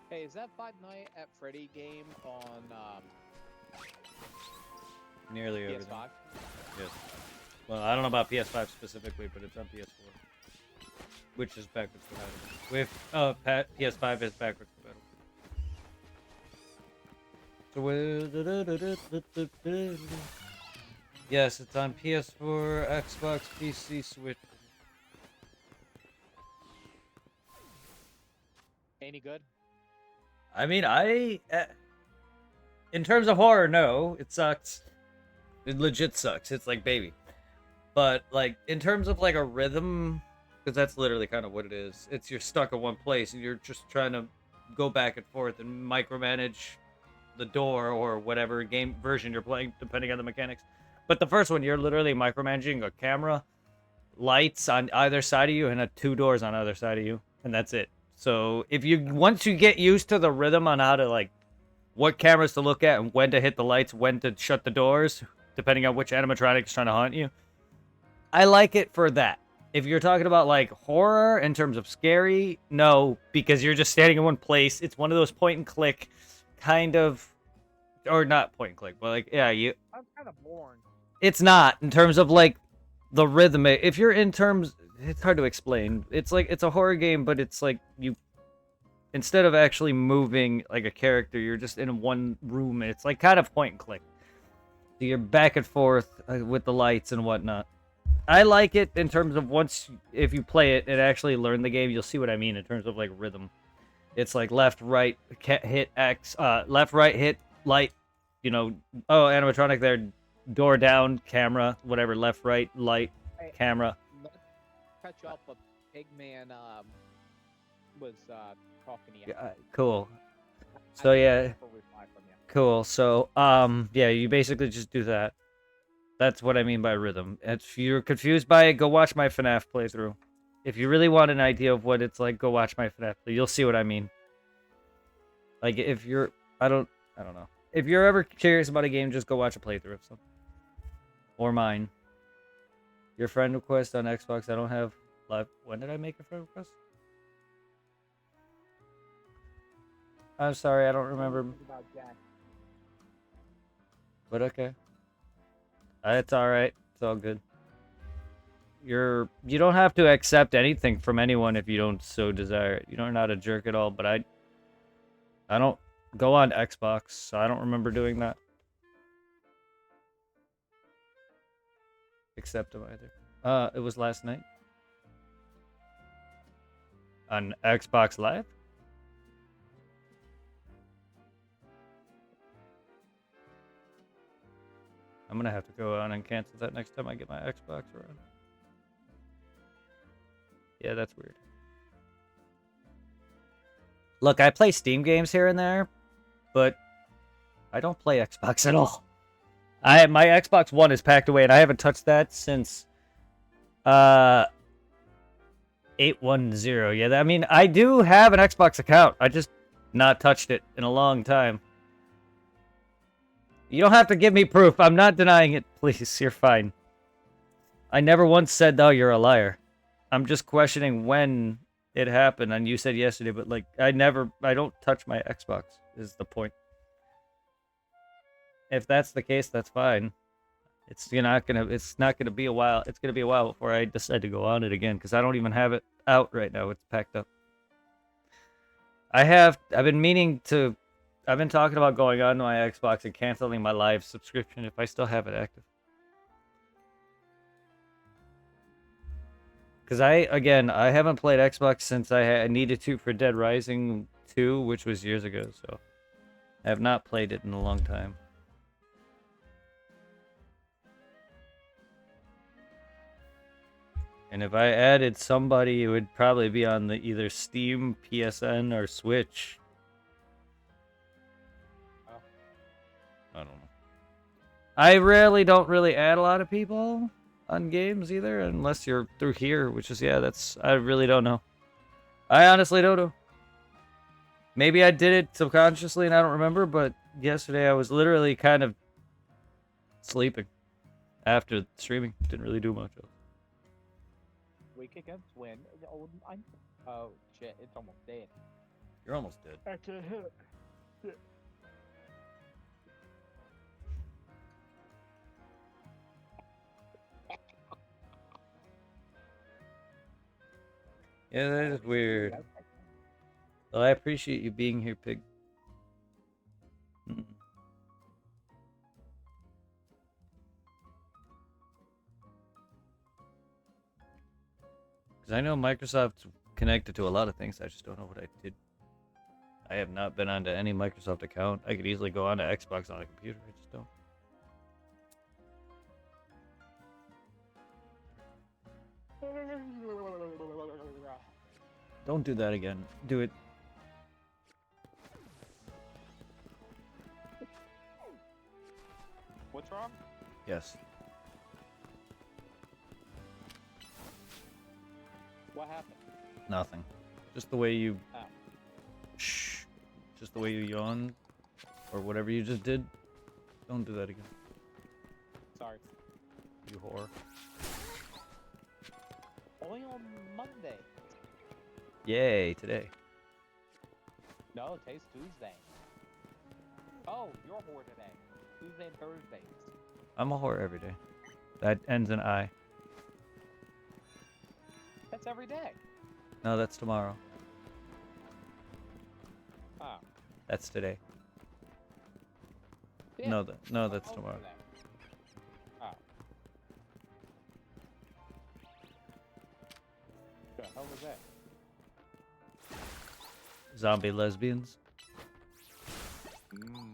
Speaker 2: Hey, is that Five Nights at Freddy game on
Speaker 1: Nearly everything.
Speaker 2: PS5?
Speaker 1: Yes. Well, I don't know about PS5 specifically, but it's on PS4, which is backwards compatible. With PS5 is backwards compatible. So yes, it's on PS4, Xbox, PC, Switch.
Speaker 2: Any good?
Speaker 1: I mean, in terms of horror, no, it sucks. It legit sucks. It's like baby. But like in terms of like a rhythm, because that's literally kind of what it is. It's you're stuck in one place and you're just trying to go back and forth and micromanage the door or whatever game version you're playing, depending on the mechanics. But the first one, you're literally micromanaging a camera, lights on either side of you, and 2 doors on either side of you, and that's it. So once you get used to the rhythm on how to like what cameras to look at and when to hit the lights, when to shut the doors, depending on which animatronic is trying to haunt you, I like it for that. If you're talking about like horror in terms of scary, no, because you're just standing in one place. It's one of those point and click kind of, or not point and click, but like
Speaker 2: I'm kind of bored.
Speaker 1: it's not in terms of like the rhythm. If you're in terms, it's hard to explain. It's like it's a horror game, but it's like you instead of actually moving like a character, you're just in one room. It's like kind of point and click. So you're back and forth with the lights and whatnot. I like it in terms of if you play it and actually learn the game, you'll see what I mean in terms of like rhythm. It's like left, right, hit X, left, right, hit light. You know, oh, animatronic there, door down, camera, whatever, left, right, light, camera.
Speaker 2: Let's catch up. But Pigman was talking to you.
Speaker 1: Yeah, cool. So yeah. Cool. So, yeah, you basically just do that. That's what I mean by rhythm. If you're confused by it, go watch my FNAF playthrough. If you really want an idea of what it's like, go watch my FNAF playthrough. You'll see what I mean. Like, if you're... I don't know. If you're ever curious about a game, just go watch a playthrough of something. Or mine. Your friend request on Xbox, I don't have live... When did I make a friend request? I'm sorry, I don't remember. But okay. It's alright. It's all good. You don't have to accept anything from anyone if you don't so desire it. You're not a jerk at all, but I don't go on Xbox, so I don't remember doing that. Accept them either. It was last night. On Xbox Live? I'm gonna have to go on and cancel that next time I get my Xbox around. Yeah, that's weird. Look, I play Steam games here and there, but I don't play Xbox at all. My Xbox One is packed away, and I haven't touched that since 810. Yeah, I mean, I do have an Xbox account. I just not touched it in a long time. You don't have to give me proof. I'm not denying it. Please, you're fine. I never once said, "Oh, you're a liar." I'm just questioning when it happened, and you said yesterday, but like I don't touch my Xbox. Is the point? If that's the case, that's fine. It's not gonna be a while. It's gonna be a while before I decide to go on it again because I don't even have it out right now. It's packed up. I've been meaning to. I've been talking about going on to my Xbox and canceling my live subscription if I still have it active. Because I haven't played Xbox since I needed to for Dead Rising 2, which was years ago, so I have not played it in a long time. And if I added somebody, it would probably be on the either Steam, PSN, or Switch.
Speaker 2: Oh.
Speaker 1: I don't know. I don't really add a lot of people on games either, unless you're through here, which is, I really don't know. I honestly don't know. Maybe I did it subconsciously and I don't remember, but yesterday I was literally kind of sleeping after streaming. Didn't really do much else.
Speaker 2: Week against win. Oh shit! It's almost dead.
Speaker 1: You're almost dead.
Speaker 2: Actually,
Speaker 1: Yeah, that is weird. Well, I appreciate you being here, Pig. Because I know Microsoft's connected to a lot of things. I just don't know what I did. I have not been onto any Microsoft account. I could easily go onto Xbox on a computer. I just don't. Don't do that again. Do it.
Speaker 2: What's wrong?
Speaker 1: Yes.
Speaker 2: What happened?
Speaker 1: Nothing. Just the way you...
Speaker 2: Oh.
Speaker 1: Shh. Just the way you yawned. Or whatever you just did. Don't do that again.
Speaker 2: Sorry.
Speaker 1: You whore.
Speaker 2: Only on Monday.
Speaker 1: Yay, today.
Speaker 2: No, today's Tuesday. Oh, you're a whore today. Tuesday and Thursdays.
Speaker 1: I'm a whore every day. That ends in I.
Speaker 2: That's every day.
Speaker 1: No, that's tomorrow.
Speaker 2: Oh.
Speaker 1: That's today.
Speaker 2: Yeah.
Speaker 1: No, that's
Speaker 2: Oh,
Speaker 1: tomorrow.
Speaker 2: today. Oh. The hell was that?
Speaker 1: Zombie lesbians.
Speaker 2: Mmm.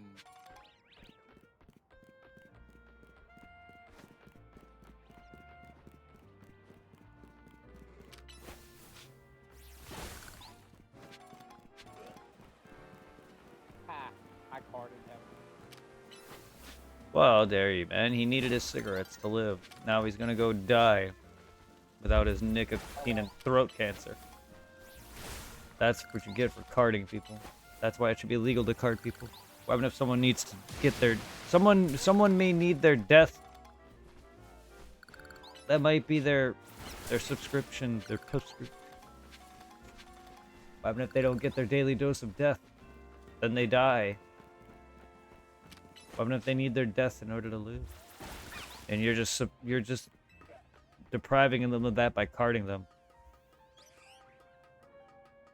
Speaker 2: I carded him.
Speaker 1: Well, how dare you, man. He needed his cigarettes to live. Now he's gonna go die without his nicotine and throat cancer. That's what you get for carding people. That's why it should be illegal to card people. What if someone needs to get their... Someone may need their death. That might be their subscription, their postscript. What if they don't get their daily dose of death? Then they die. What if they need their death in order to live? And you're just depriving them of that by carding them.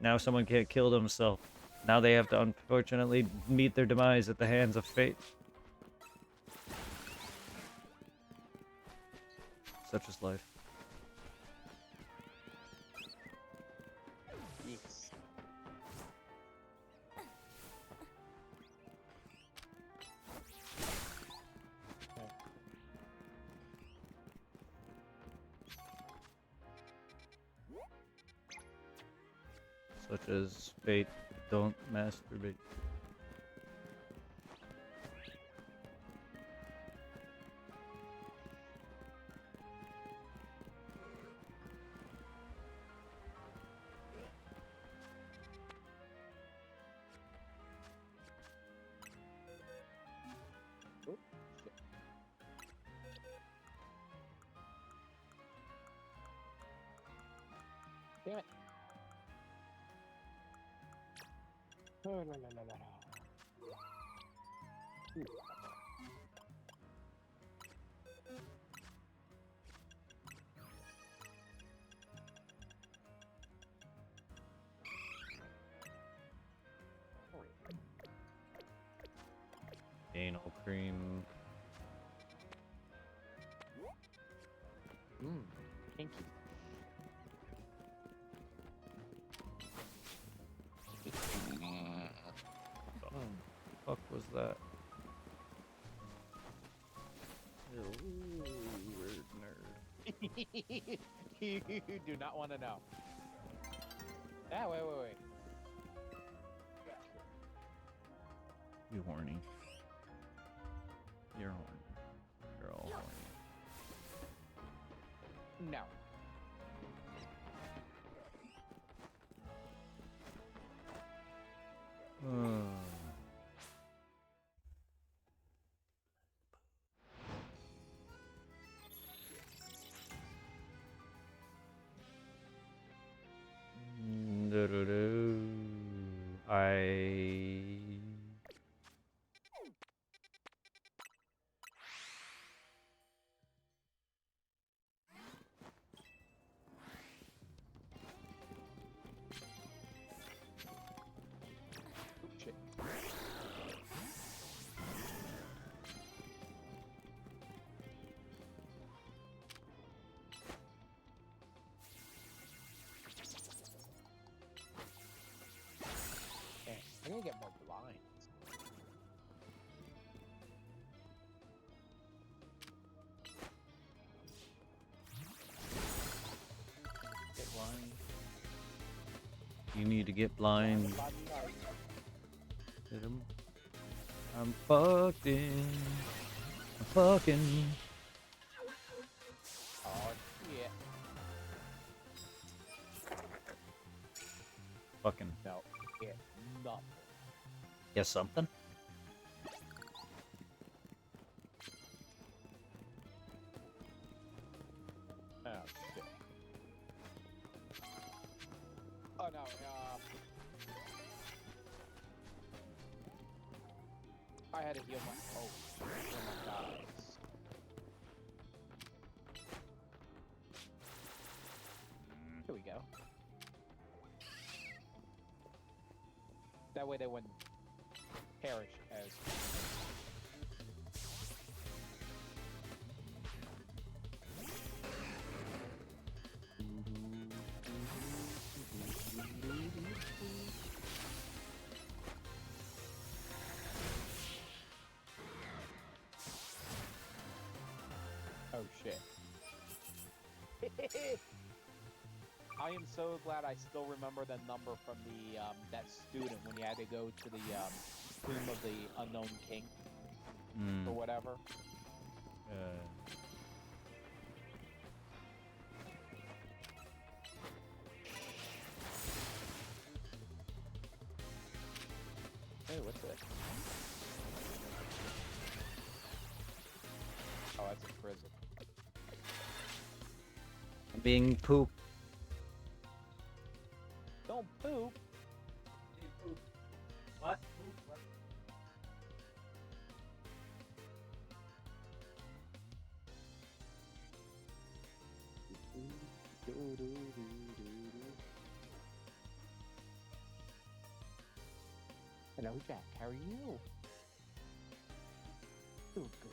Speaker 1: Now someone can't kill themselves. Now they have to unfortunately meet their demise at the hands of fate. Such is life.
Speaker 2: Yes.
Speaker 1: Such as fate. Don't masturbate.
Speaker 2: Oop, shit. Damn it. Oh, la, la, la, la, la. Ooh.
Speaker 1: Anal cream.
Speaker 2: Kinky.
Speaker 1: Fuck was that? Ooh, weird nerd.
Speaker 2: You do not want to know. Ah, wait.
Speaker 1: You horny. You're horny. You're all horny.
Speaker 2: No.
Speaker 1: I
Speaker 2: Shit. Okay, I gotta get more blinds.
Speaker 1: get blind. You need to get blind. Hit 'em. I'm fucked in. I'm fucking.
Speaker 2: Oh, yeah.
Speaker 1: Fucking.
Speaker 2: No, yeah, nothing.
Speaker 1: Guess something?
Speaker 2: Oh, shit. Oh, no, I had to heal my... Oh, heal my guys. Here we go. That way they wouldn't perish as... Oh shit. I am so glad I still remember the number from the that student when you had to go to the tomb of the unknown king or whatever. Hey, what's this? Oh, that's a prison.
Speaker 1: I'm being poop.
Speaker 2: Don't poop.
Speaker 1: What?
Speaker 2: Hello, Jack. How are you? Good boy.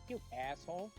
Speaker 2: You asshole.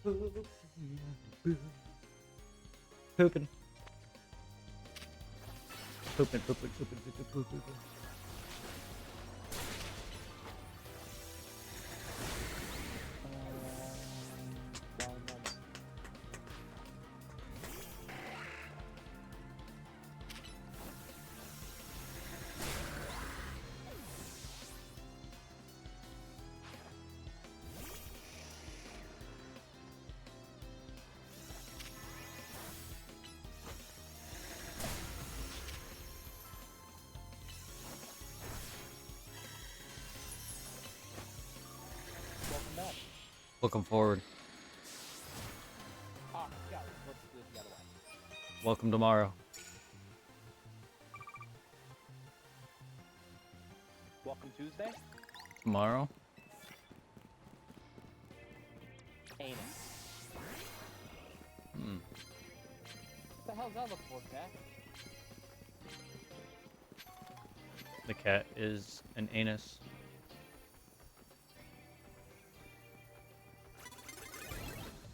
Speaker 1: Pooping. Pooping, pooping, pooping, pooping, pooping.
Speaker 2: Wrong one. Welcome back.
Speaker 1: Looking forward.
Speaker 2: Ah, yeah, let's do it the other way.
Speaker 1: Welcome tomorrow.
Speaker 2: Welcome Tuesday.
Speaker 1: Tomorrow?
Speaker 2: Anus.
Speaker 1: Hmm.
Speaker 2: What the hell's that look for, Jack?
Speaker 1: The cat is an anus.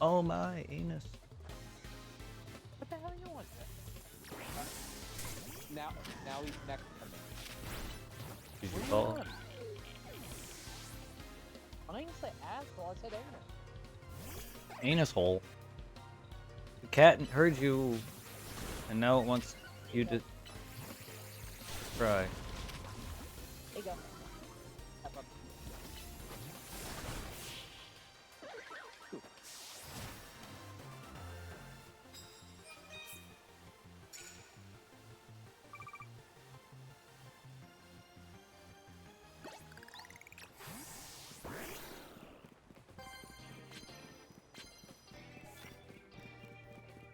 Speaker 1: Oh my anus.
Speaker 2: What the hell you want? Now he's next to me.
Speaker 1: Did you
Speaker 2: What do you
Speaker 1: call?
Speaker 2: want? I didn't say asshole, I said anus.
Speaker 1: Anus hole. The cat heard you, and now it wants you to try.
Speaker 2: There you go. Have fun.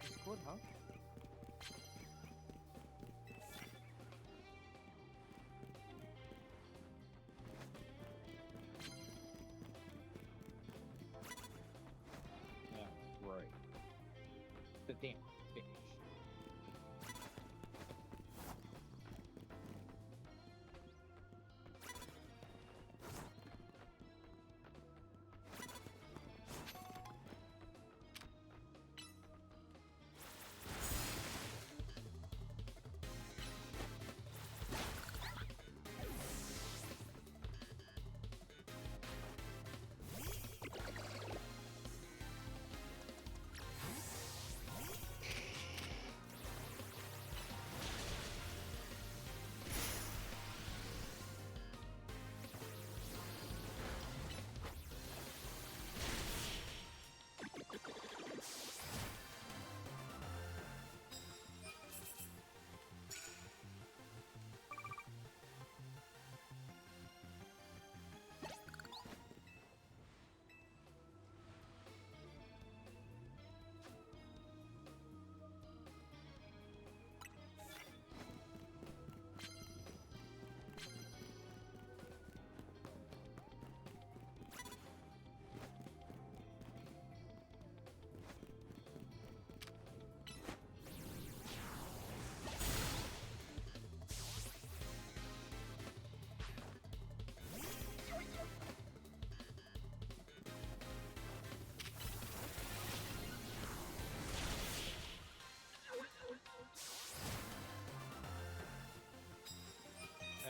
Speaker 2: It's good, huh? Yeah, right. The damn fish.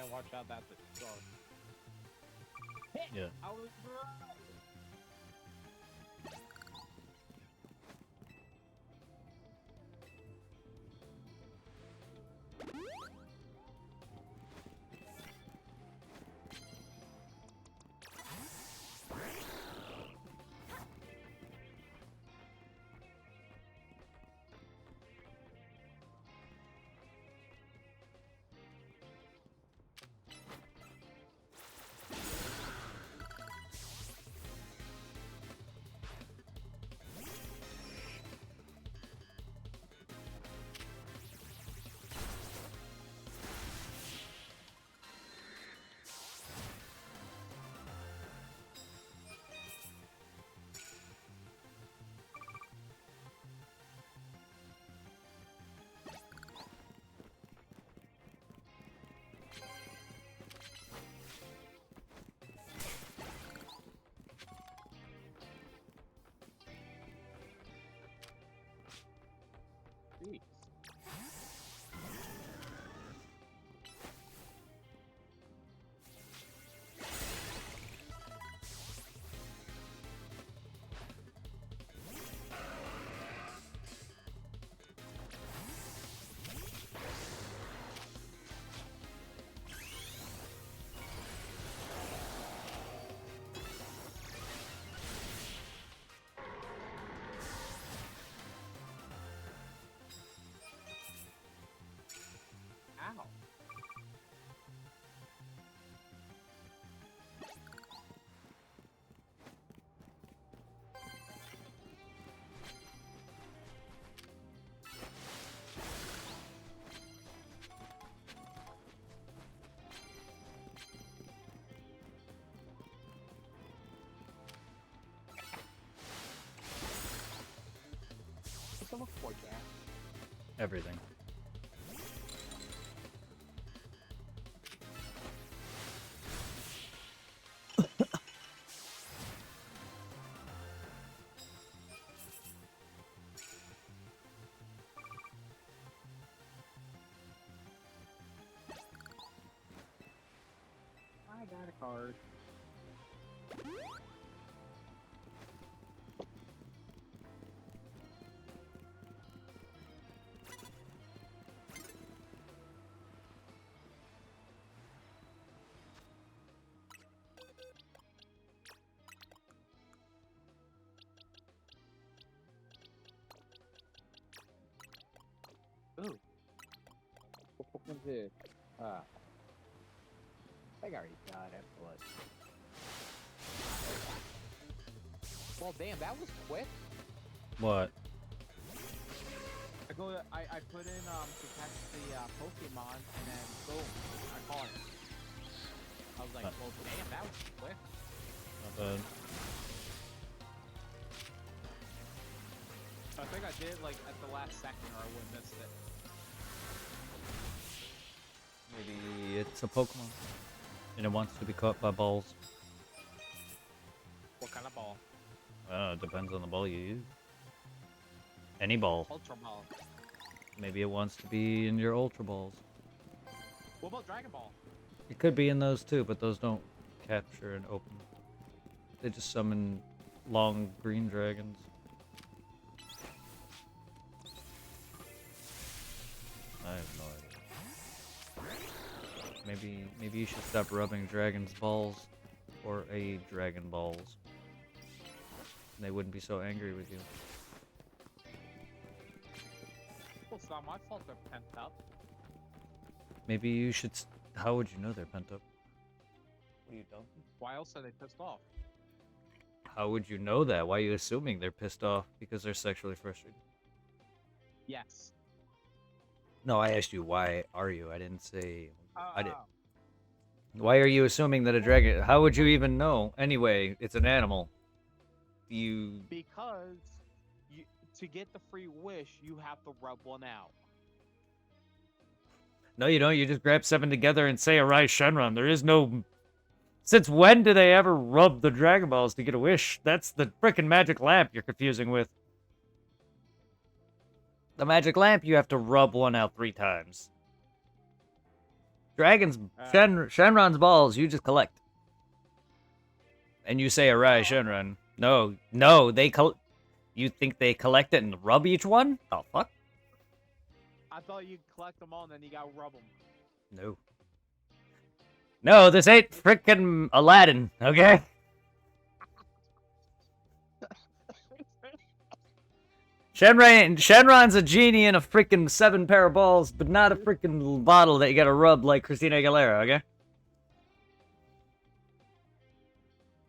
Speaker 2: And watch out, that's it. So.
Speaker 1: Yeah.
Speaker 2: I was right.
Speaker 1: Everything.
Speaker 2: I got a card. Ooh. What was it? I think I already got it, but... Well, damn, that was quick.
Speaker 1: What?
Speaker 3: I put in to catch the Pokemon and then boom, I caught it. I was like, well, damn, that was quick.
Speaker 1: Not bad.
Speaker 3: I think I did like at the last second, or I would have missed it.
Speaker 1: Maybe it's a Pokemon. And it wants to be caught by balls.
Speaker 3: What kind of ball?
Speaker 1: It depends on the ball you use. Any ball.
Speaker 3: Ultra Ball.
Speaker 1: Maybe it wants to be in your Ultra Balls.
Speaker 3: What about Dragon Ball?
Speaker 1: It could be in those too, but those don't capture and open. They just summon long green dragons. I have no idea. Maybe you should stop rubbing dragons' balls or a dragon balls. And they wouldn't be so angry with you.
Speaker 3: Well, it's not my fault they're pent up.
Speaker 1: Maybe you should. How would you know they're pent up? What are you dumb?
Speaker 3: Why else are they pissed off?
Speaker 1: How would you know that? Why are you assuming they're pissed off because they're sexually frustrated?
Speaker 3: Yes.
Speaker 1: No, I asked you why are you? I didn't say. I did.
Speaker 3: Oh.
Speaker 1: Why are you assuming that a dragon? How would you even know? Anyway, it's an animal. You.
Speaker 3: Because to get the free wish, you have to rub one out.
Speaker 1: No, you don't. You just grab 7 together and say Arise Shenron. There is no. Since when do they ever rub the Dragon Balls to get a wish? That's the frickin' magic lamp you're confusing with. The magic lamp, you have to rub one out 3 times. Shenron's balls, you just collect. And you say Arise Shenron. No, you think they collect it and rub each one? Oh, fuck?
Speaker 3: I thought you'd collect them all and then you gotta rub them.
Speaker 1: No. No, this ain't frickin' Aladdin, okay? Shenron's a genie in a frickin' 7 pair of balls, but not a frickin' bottle that you gotta rub like Christina Aguilera, okay?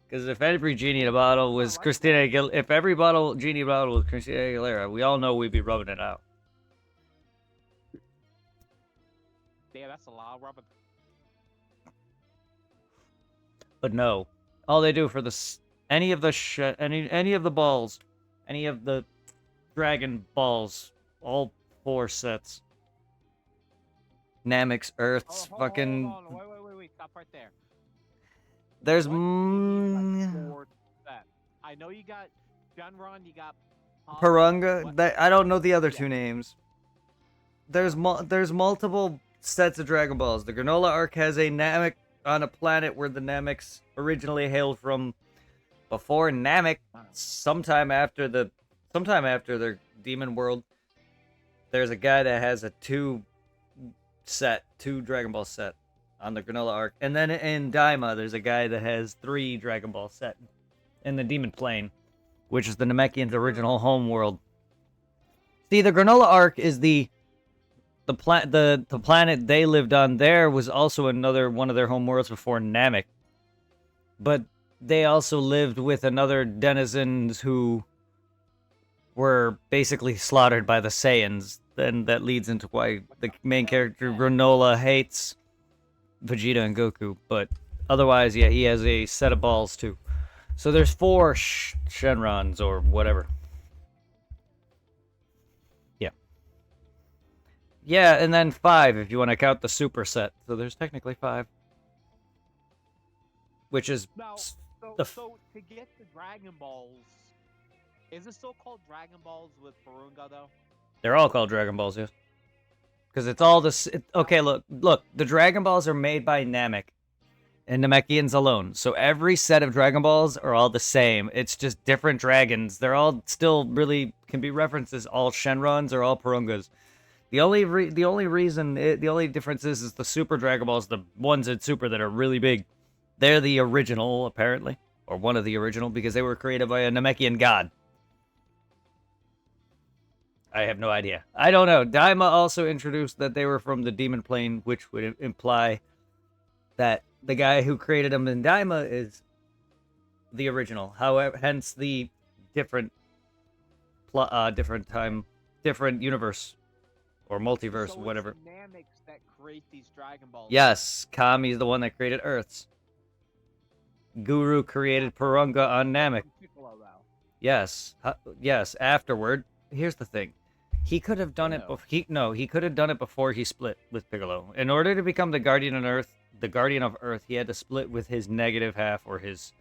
Speaker 1: Because if every genie in a bottle was Christina Aguilera, if every genie bottle was Christina Aguilera, we all know we'd be rubbing it out.
Speaker 3: Yeah, that's a lot of rubbing.
Speaker 1: But no, all they do for any of the balls, any of the Dragon Balls, all 4 sets. Namex, Earth's, fucking.
Speaker 3: Hold on. Wait, stop right there.
Speaker 1: There's
Speaker 3: I know you got Shenron, you got
Speaker 1: Purunga. I don't know the other 2 names. There's multiple sets of Dragon Balls. The Granola Arc has a Namek on a planet where the Nameks originally hailed from. Before Namek, sometime after their Demon World, there's a guy that has a 2 Dragon Ball set on the Granola Arc. And then in Daima, there's a guy that has 3 Dragon Ball set in the Demon Plane, which is the Namekians' original home world. See, the Granola Arc is the planet they lived on. There was also another one of their home worlds before Namek. But they also lived with another denizens who were basically slaughtered by the Saiyans. Then that leads into why the main character Granola hates Vegeta and Goku. But otherwise, yeah, he has a set of balls too. So there's 4 Shenrons or whatever. Yeah. Yeah, and then 5 if you want to count the super set. So there's technically 5. Which is
Speaker 3: Now,
Speaker 1: the f-
Speaker 3: so to get the Dragon Balls, is it still called Dragon Balls with Porunga though?
Speaker 1: they're all called Dragon Balls, yes. Because it's all this. Okay, look. The Dragon Balls are made by Namek and Namekians alone. So every set of Dragon Balls are all the same. It's just different dragons. They're all still really can be referenced as all Shenrons or all Porungas. The only difference is the Super Dragon Balls, the ones in Super that are really big. They're the original, apparently, or one of the original, because they were created by a Namekian god. I have no idea. I don't know. Daima also introduced that they were from the Demon Plane, which would imply that the guy who created them in Daima is the original. However, hence the different different universe or multiverse,
Speaker 3: So
Speaker 1: whatever.
Speaker 3: it's Nameks that create these Dragon Balls.
Speaker 1: Yes, Kami's the one that created Earths. Guru created Purunga on Namek.
Speaker 3: Piccolo, though.
Speaker 1: Yes, yes. Afterward, here's the thing: he could have done it. He could have done it before he split with Piccolo. In order to become the Guardian of Earth, he had to split with his negative half or his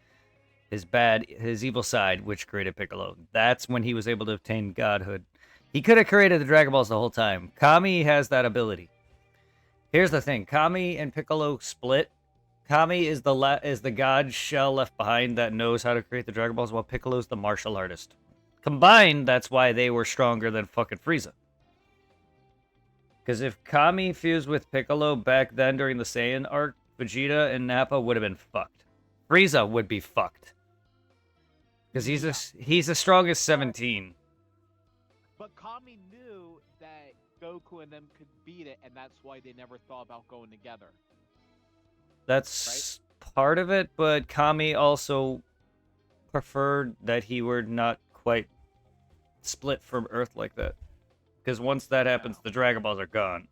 Speaker 1: evil side, which created Piccolo. That's when he was able to obtain godhood. He could have created the Dragon Balls the whole time. Kami has that ability. Here's the thing: Kami and Piccolo split. Kami is the god shell left behind that knows how to create the Dragon Balls, while Piccolo's the martial artist. Combined, that's why they were stronger than fucking Frieza. Because if Kami fused with Piccolo back then during the Saiyan arc, Vegeta and Nappa would have been fucked. Frieza would be fucked. Because he's the strongest 17.
Speaker 3: But Kami knew that Goku and them could beat it, and that's why they never thought about going together.
Speaker 1: That's part of it, but Kami also preferred that he were not quite split from Earth like that. Because once that happens, the Dragon Balls are gone.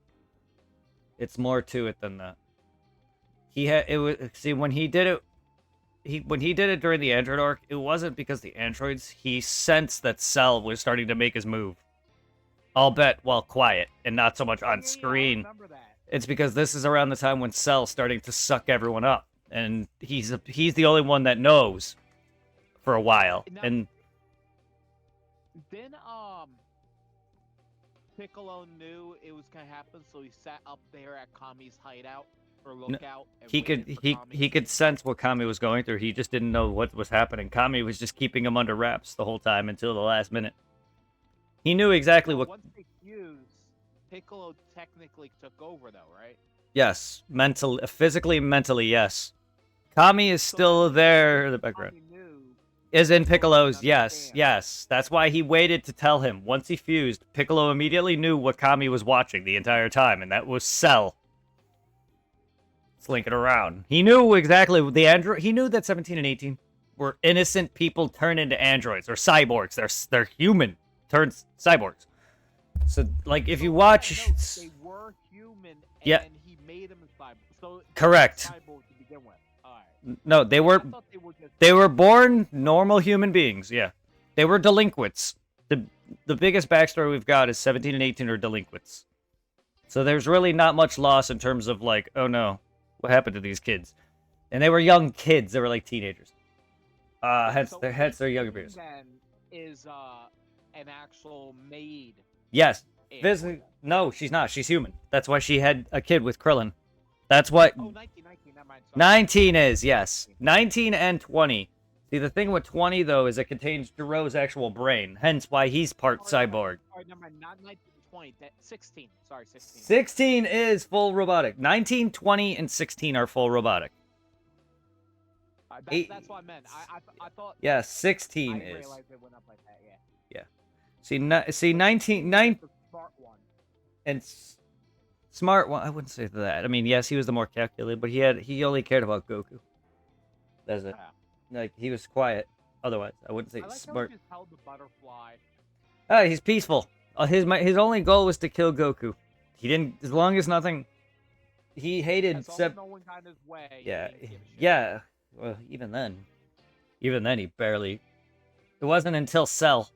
Speaker 1: It's more to it than that. When he did it during the Android arc, it wasn't because the androids. He sensed that Cell was starting to make his move. Albeit while quiet and not so much on screen.
Speaker 3: I remember that.
Speaker 1: It's because this is around the time when Cell's starting to suck everyone up, and he's the only one that knows for a while.
Speaker 3: Now,
Speaker 1: and
Speaker 3: then Piccolo knew it was gonna happen, so he sat up there at Kami's hideout or lookout. And
Speaker 1: he
Speaker 3: waited
Speaker 1: could
Speaker 3: for
Speaker 1: he
Speaker 3: Kami.
Speaker 1: he could sense what Kami was going through. He just didn't know what was happening. Kami was just keeping him under wraps the whole time until the last minute. He knew exactly
Speaker 3: So
Speaker 1: what.
Speaker 3: Once they fused, Piccolo technically took over, though, right?
Speaker 1: Yes, physically, mentally, yes. Kami is still there in the background.
Speaker 3: Kami knew
Speaker 1: Is in Piccolo's,
Speaker 3: Piccolo
Speaker 1: yes,
Speaker 3: understand.
Speaker 1: yes. That's why he waited to tell him. Once he fused, Piccolo immediately knew what Kami was watching the entire time, and that was Cell. Slinking around. He knew exactly the android. He knew that 17 and 18 were innocent people turned into androids or cyborgs. They're human turned cyborgs. So, like, if you watch,
Speaker 3: No, they were human, and
Speaker 1: Yeah.
Speaker 3: he made them a cyborg. So
Speaker 1: Correct.
Speaker 3: Cyborg to begin with. All right.
Speaker 1: no, they
Speaker 3: I
Speaker 1: were
Speaker 3: thought just
Speaker 1: They were born normal human beings, yeah. They were delinquents. The biggest backstory we've got is 17 and 18 are delinquents. So there's really not much loss in terms of like, oh no, what happened to these kids? And they were young kids, they were like teenagers. Hence
Speaker 3: So
Speaker 1: their younger peers.
Speaker 3: Then is an actual maid.
Speaker 1: Yes.
Speaker 3: android.
Speaker 1: No, she's not. She's human. That's why she had a kid with Krillin. That's what
Speaker 3: Oh, 19, never mind. Sorry.
Speaker 1: 19 is, yes. 19 and 20. See, the thing with 20, though, is it contains Jiro's actual brain, hence why he's part cyborg.
Speaker 3: Sorry, never mind. Not 19, 20. 16. Sorry, 16.
Speaker 1: 16 is full robotic. 19, 20, and 16 are full robotic.
Speaker 3: That's what I meant. I thought.
Speaker 1: Yeah,
Speaker 3: I
Speaker 1: 16
Speaker 3: didn't
Speaker 1: is.
Speaker 3: realize it went up like that. Yeah.
Speaker 1: See, 19
Speaker 3: The smart one.
Speaker 1: and smart one. I wouldn't say that. I mean, yes, he was the more calculated, but he only cared about Goku. That's it. Like, he was quiet. Otherwise, I wouldn't say
Speaker 3: I like
Speaker 1: smart.
Speaker 3: how he just held the butterfly.
Speaker 1: He's peaceful. His only goal was to kill Goku. He didn't, as long as nothing. He hated
Speaker 3: As long as no one got in his way. he
Speaker 1: Yeah,
Speaker 3: didn't give a shit.
Speaker 1: yeah. Well, even then, he barely. It wasn't until Cell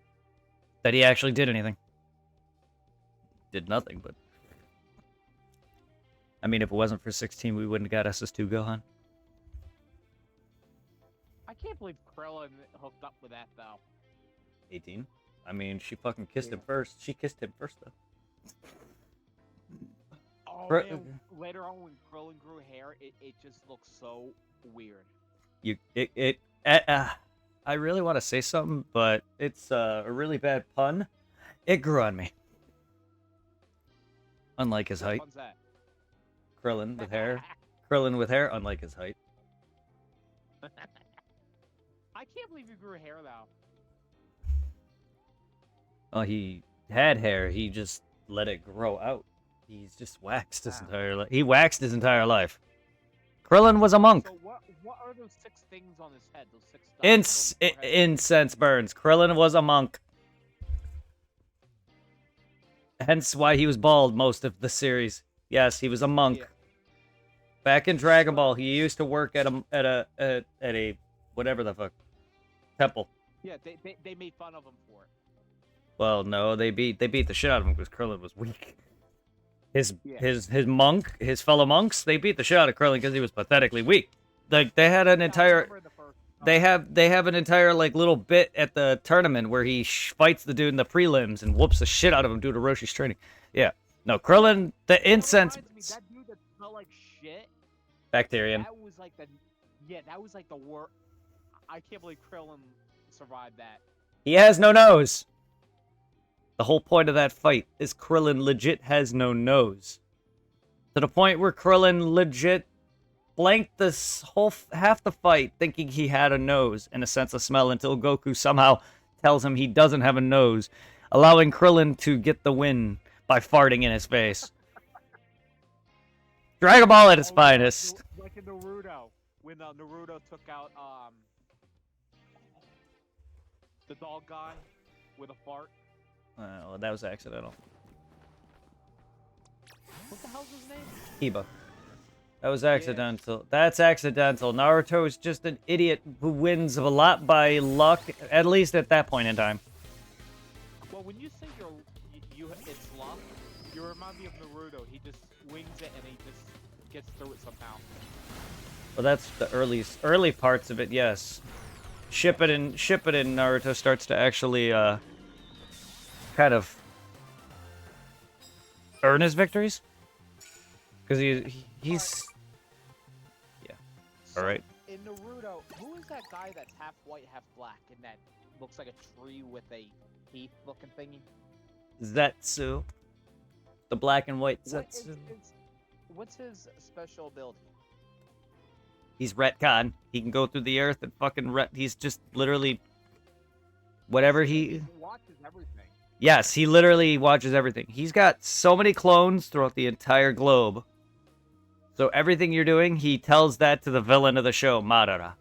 Speaker 1: that he actually did anything. Did nothing, but I mean, if it wasn't for 16, we wouldn't have got SS2 Gohan.
Speaker 3: I can't believe Krillin hooked up with that though.
Speaker 1: 18. I mean, she fucking kissed him
Speaker 2: Yeah.
Speaker 1: first. She kissed him first, though.
Speaker 3: Oh
Speaker 1: Kr-
Speaker 3: man, later on when Krillin grew hair, it just looks so weird.
Speaker 1: I really want to say something, but it's a really bad pun. It grew on me. Unlike his
Speaker 3: What
Speaker 1: height.
Speaker 3: one's that?
Speaker 1: Krillin with hair. Krillin with hair, unlike his height.
Speaker 3: I can't believe you grew hair though.
Speaker 1: Oh, he had hair. He just let it grow out. He's just waxed his
Speaker 3: Wow.
Speaker 1: entire life. He waxed his entire life. Krillin was a monk.
Speaker 3: So what are those 6 things on his head? Those 6 dots
Speaker 1: Ins-
Speaker 3: on his forehead?
Speaker 1: incense burns. Krillin was a monk. Hence why he was bald most of the series. Yes, he was a monk.
Speaker 3: Yeah.
Speaker 1: Back in Dragon Ball, he used to work at a whatever the fuck temple.
Speaker 3: Yeah, they made fun of him for it.
Speaker 1: Well, no, they beat the shit out of him because Krillin was weak. His
Speaker 3: Yeah.
Speaker 1: monk, his fellow monks, they beat the shit out of Krillin because he was pathetically weak. Like they had an
Speaker 3: Yeah, I
Speaker 1: entire
Speaker 3: remember the first
Speaker 1: they have an entire like little bit at the tournament where he fights the dude in the prelims and whoops the shit out of him due to Roshi's training. Yeah, no, Krillin, the
Speaker 3: That
Speaker 1: incense
Speaker 3: reminds me, that dude that smelled like shit.
Speaker 1: Bacterian.
Speaker 3: That was like the worst. I can't believe Krillin survived that.
Speaker 1: He has no nose. The whole point of that fight is Krillin legit has no nose. To the point where Krillin legit blanked this whole half the fight thinking he had a nose and a sense of smell until Goku somehow tells him he doesn't have a nose, allowing Krillin to get the win by farting in his face. Dragon Ball at its
Speaker 3: Oh,
Speaker 1: finest.
Speaker 3: Like in Naruto, when Naruto took out the dog guy with a fart.
Speaker 1: Well, that was accidental.
Speaker 3: What the hell's his name?
Speaker 1: Kiba. That was accidental. That's accidental. Naruto is just an idiot who wins a lot by luck, at least at that point in time.
Speaker 3: Well, when you say it's luck, you remind me of Naruto. He just wings it and he just gets through it somehow.
Speaker 1: Well, that's the early parts of it, yes. Shippuden Naruto starts to actually kind of earn his victories. Because he's yeah.
Speaker 3: So,
Speaker 1: All right.
Speaker 3: In Naruto, who is that guy that's half white, half black, and that looks like a tree with a teeth-looking thingy?
Speaker 1: Zetsu. The black and white Zetsu.
Speaker 3: What's his special ability?
Speaker 1: He's retcon. He can go through the earth and fucking he's just literally whatever
Speaker 3: He watches everything.
Speaker 1: Yes, he literally watches everything. He's got so many clones throughout the entire globe. So everything you're doing, he tells that to the villain of the show, Madara.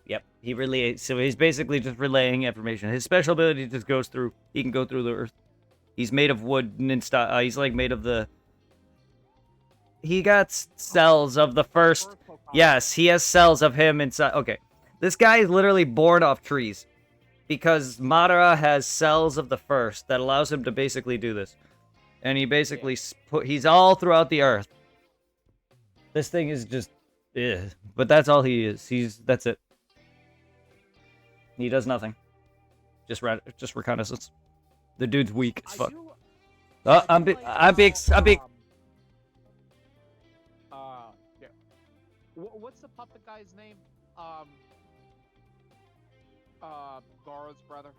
Speaker 1: Yep. So he's basically just relaying information. His special ability just goes through. He can go through the earth. He's made of wood and he's like made of the. He got cells of the first.
Speaker 3: Pokemon.
Speaker 1: Yes, he has cells of him inside. Okay, this guy is literally born off trees, because Madara has cells of the first that allows him to basically do this, and he basically he's all throughout the earth. This thing is just, but that's all he is. That's it. He does nothing. Just reconnaissance. The dude's weak as fuck. I'm big.
Speaker 3: Yeah. What's the puppet guy's name? Goro's brother.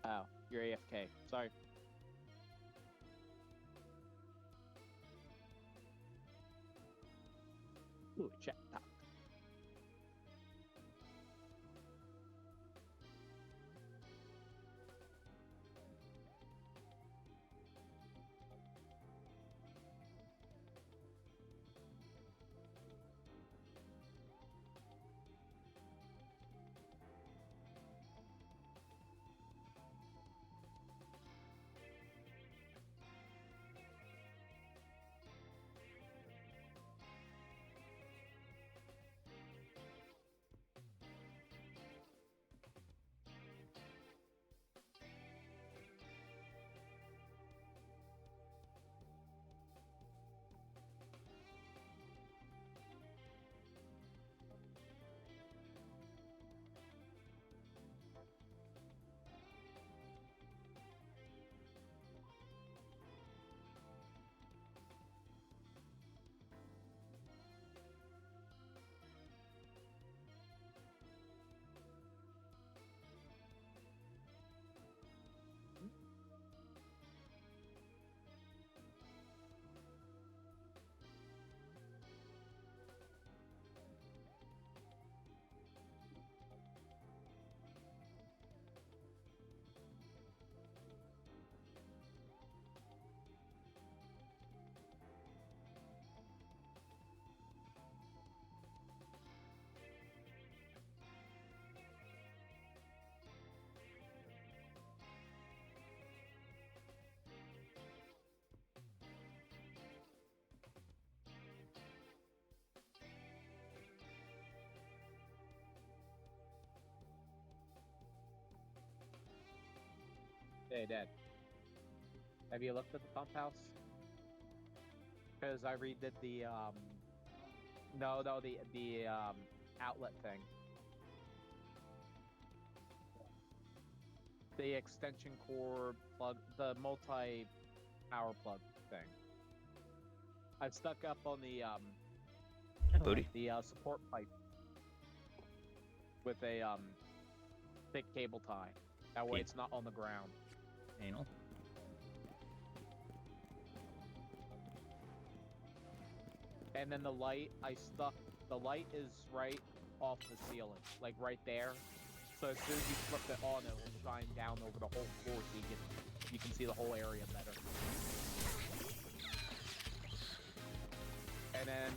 Speaker 3: Oh, you're AFK. Sorry. Ooh, chat.
Speaker 2: They did. Have you looked at the pump house? Because I redid the the outlet thing. The extension cord plug, the multi-power plug thing. I've stuck up on the
Speaker 1: Booty.
Speaker 2: the support pipe with a thick cable tie. That way,
Speaker 1: Yeah.
Speaker 2: it's not on the ground.
Speaker 1: Anal.
Speaker 2: And then the light, the light is right off the ceiling, like right there. So as soon as you flip it on, it will shine down over the whole floor, so you can see the whole area better. And then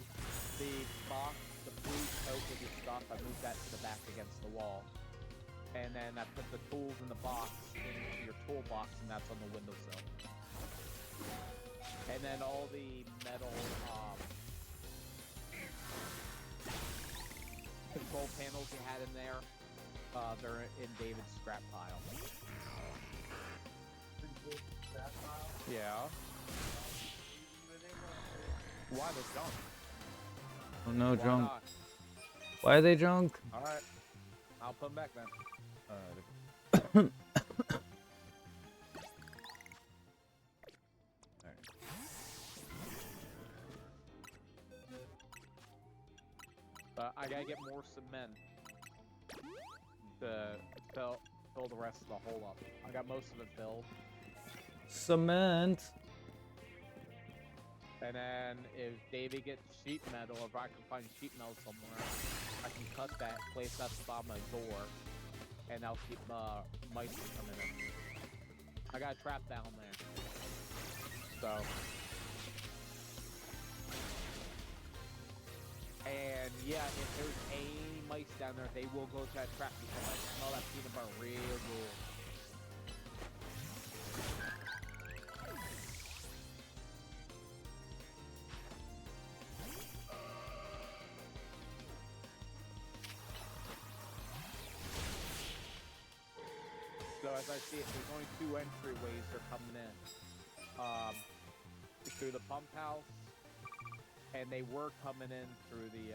Speaker 2: the box, the blue coat with your stuff, I moved that to the back against the wall. And then I put the tools in the box into your toolbox, and that's on the windowsill. And then all the metal control panels you had in there, they're in David's scrap pile. Yeah. Why they're junk?
Speaker 1: Oh no,
Speaker 2: Why
Speaker 1: drunk.
Speaker 2: not?
Speaker 1: Why are they drunk?
Speaker 2: All right, I'll put them back then. I gotta get more cement to fill the rest of the hole up. I got most of it filled.
Speaker 1: Cement.
Speaker 2: And then if David gets sheet metal, or if I can find sheet metal somewhere, I can cut that, place that by my door, and I'll keep mice from coming in. I got a trap down there. So. And yeah, if there's any mice down there, they will go to that trap because I smell that peanut butter real good. So as I see it, there's only two entryways they're coming in. Through the pump house, and they were coming in through the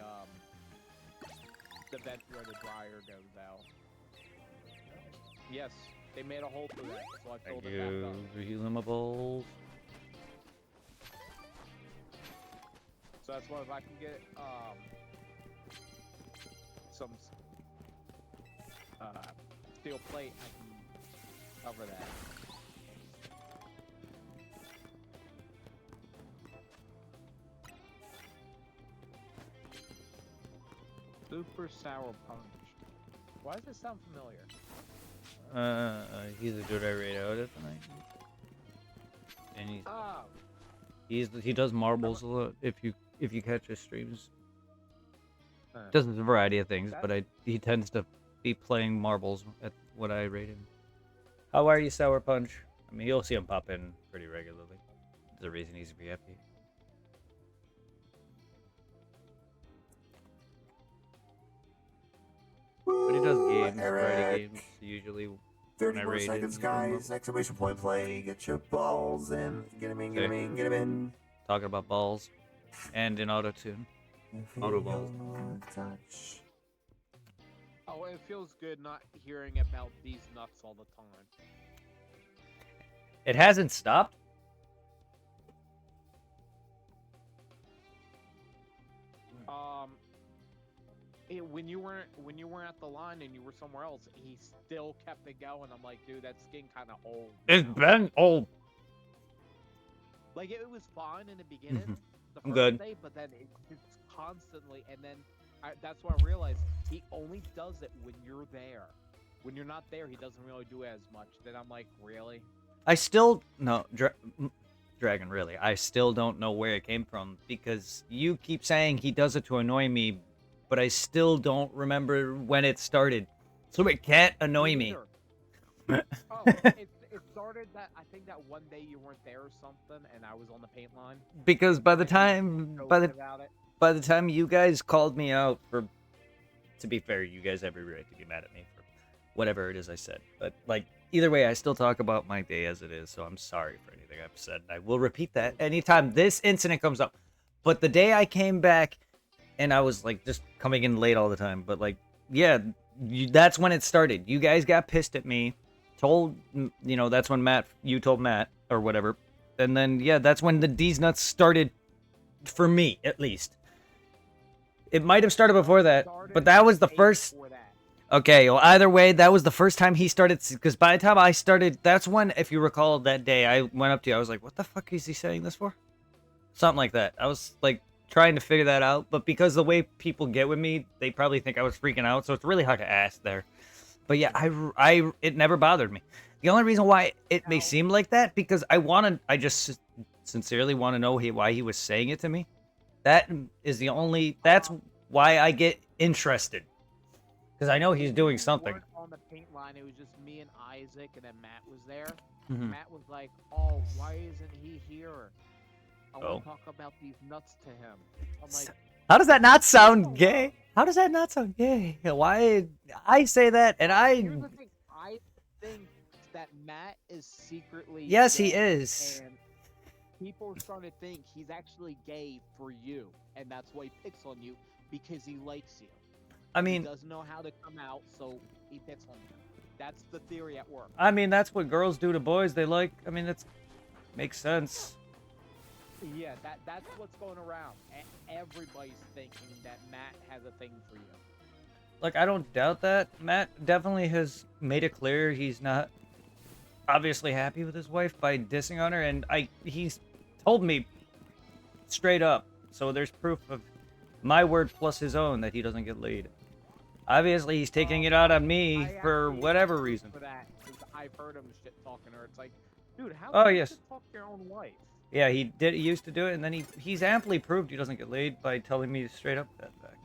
Speaker 2: vent where the dryer goes out. Yes, they made a hole through that, so I filled
Speaker 1: Thank
Speaker 2: it back
Speaker 1: you.
Speaker 2: up.
Speaker 1: Rehealables.
Speaker 2: So that's why if I can get some steel plate, I can cover that. Super sour punch. Why does this sound familiar?
Speaker 1: He's a dude I raid out at tonight. And
Speaker 2: Ah,
Speaker 1: he does marbles a lot if you catch his streams.
Speaker 2: Huh.
Speaker 1: Does a variety of things, but he tends to be playing marbles at what I rate him. How are you, Sour Punch? I mean, you'll see him pop in pretty regularly. There's a reason he's VFP. But he does games, variety games, usually.
Speaker 4: 30
Speaker 1: I
Speaker 4: more
Speaker 1: rated
Speaker 4: seconds,
Speaker 1: him.
Speaker 4: guys. Exclamation point play. Get your balls in. Get him in, get him in, get him in.
Speaker 1: Talking about balls and in auto tune. Auto balls.
Speaker 4: Touch.
Speaker 2: oh, it feels good not hearing about these nuts all the time.
Speaker 1: It hasn't stopped.
Speaker 2: When you weren't at the line and you were somewhere else, he still kept it going. I'm like, dude, that's getting kind of old.
Speaker 1: It's
Speaker 2: now.
Speaker 1: been old.
Speaker 2: Like it was fine in the beginning, the
Speaker 1: I'm
Speaker 2: first
Speaker 1: good.
Speaker 2: day, but then it's constantly, and then that's when I realized he only does it when you're there. When you're not there, he doesn't really do it as much. Then I'm like, really?
Speaker 1: I still no Dragon. Really, I still don't know where it came from because you keep saying he does it to annoy me, but I still don't remember when it started. So it can't annoy me.
Speaker 2: Oh, it started that I think that one day you weren't there or something, and I was on the paint line.
Speaker 1: Because by the
Speaker 2: and you
Speaker 1: time
Speaker 2: joked about it.
Speaker 1: by the time you guys called me out to be fair, you guys have every right to be mad at me for whatever it is I said. But like either way, I still talk about my day as it is, so I'm sorry for anything I've said. I will repeat that anytime this incident comes up. But the day I came back, and I was like just coming in late all the time, but like, yeah, that's when it started. You guys got pissed at me, that's when you told Matt or whatever, and then yeah, that's when the D's nuts started, for me at least. It might have started before that, but that was the first. Okay, well, either way, that was the first time he started, because by the time I started, that's when, if you recall, that day, I went up to you, I was like, what the fuck is he saying this for? Something like that. I was, like, trying to figure that out, but because the way people get with me, they probably think I was freaking out, so it's really hard to ask there. But yeah, it never bothered me. The only reason why it may seem like that, because I just sincerely want to know why he was saying it to me. That's why I get interested. Because I know he's doing something.
Speaker 3: On the paint line, it was just me and Isaac, and then Matt was there.
Speaker 1: Mhm.
Speaker 3: Matt was like, "Oh, why isn't he here? I want
Speaker 1: Oh.
Speaker 3: to talk about these nuts to him." I'm like,
Speaker 1: How does that not sound gay? How does that not sound gay? Why I say that and
Speaker 3: here's the thing. I think that Matt is secretly
Speaker 1: Yes, he
Speaker 3: gay,
Speaker 1: is.
Speaker 3: and people are starting to think he's actually gay for you, and that's why he picks on you because he likes you.
Speaker 1: I
Speaker 3: He
Speaker 1: mean,
Speaker 3: doesn't know how to come out, so he picks on you. That's the theory at work.
Speaker 1: that's what girls do to boys. They like. I mean, that makes sense.
Speaker 3: Yeah, that's what's going around. Everybody's thinking that Matt has a thing for you.
Speaker 1: Like, I don't doubt that. Matt definitely has made it clear he's not obviously happy with his wife by dissing on her, and he's told me straight up. So there's proof of my word plus his own that he doesn't get laid. Obviously, he's taking it out on me
Speaker 3: I
Speaker 1: for
Speaker 3: actually
Speaker 1: whatever
Speaker 3: asked him
Speaker 1: reason.
Speaker 3: For that, 'cause I've heard him shit talking to her. It's like, dude, how
Speaker 1: Oh,
Speaker 3: do you
Speaker 1: yes.
Speaker 3: shit talk your own wife?
Speaker 1: Yeah, he used to do it, and then he's amply proved he doesn't get laid by telling me straight up that fact.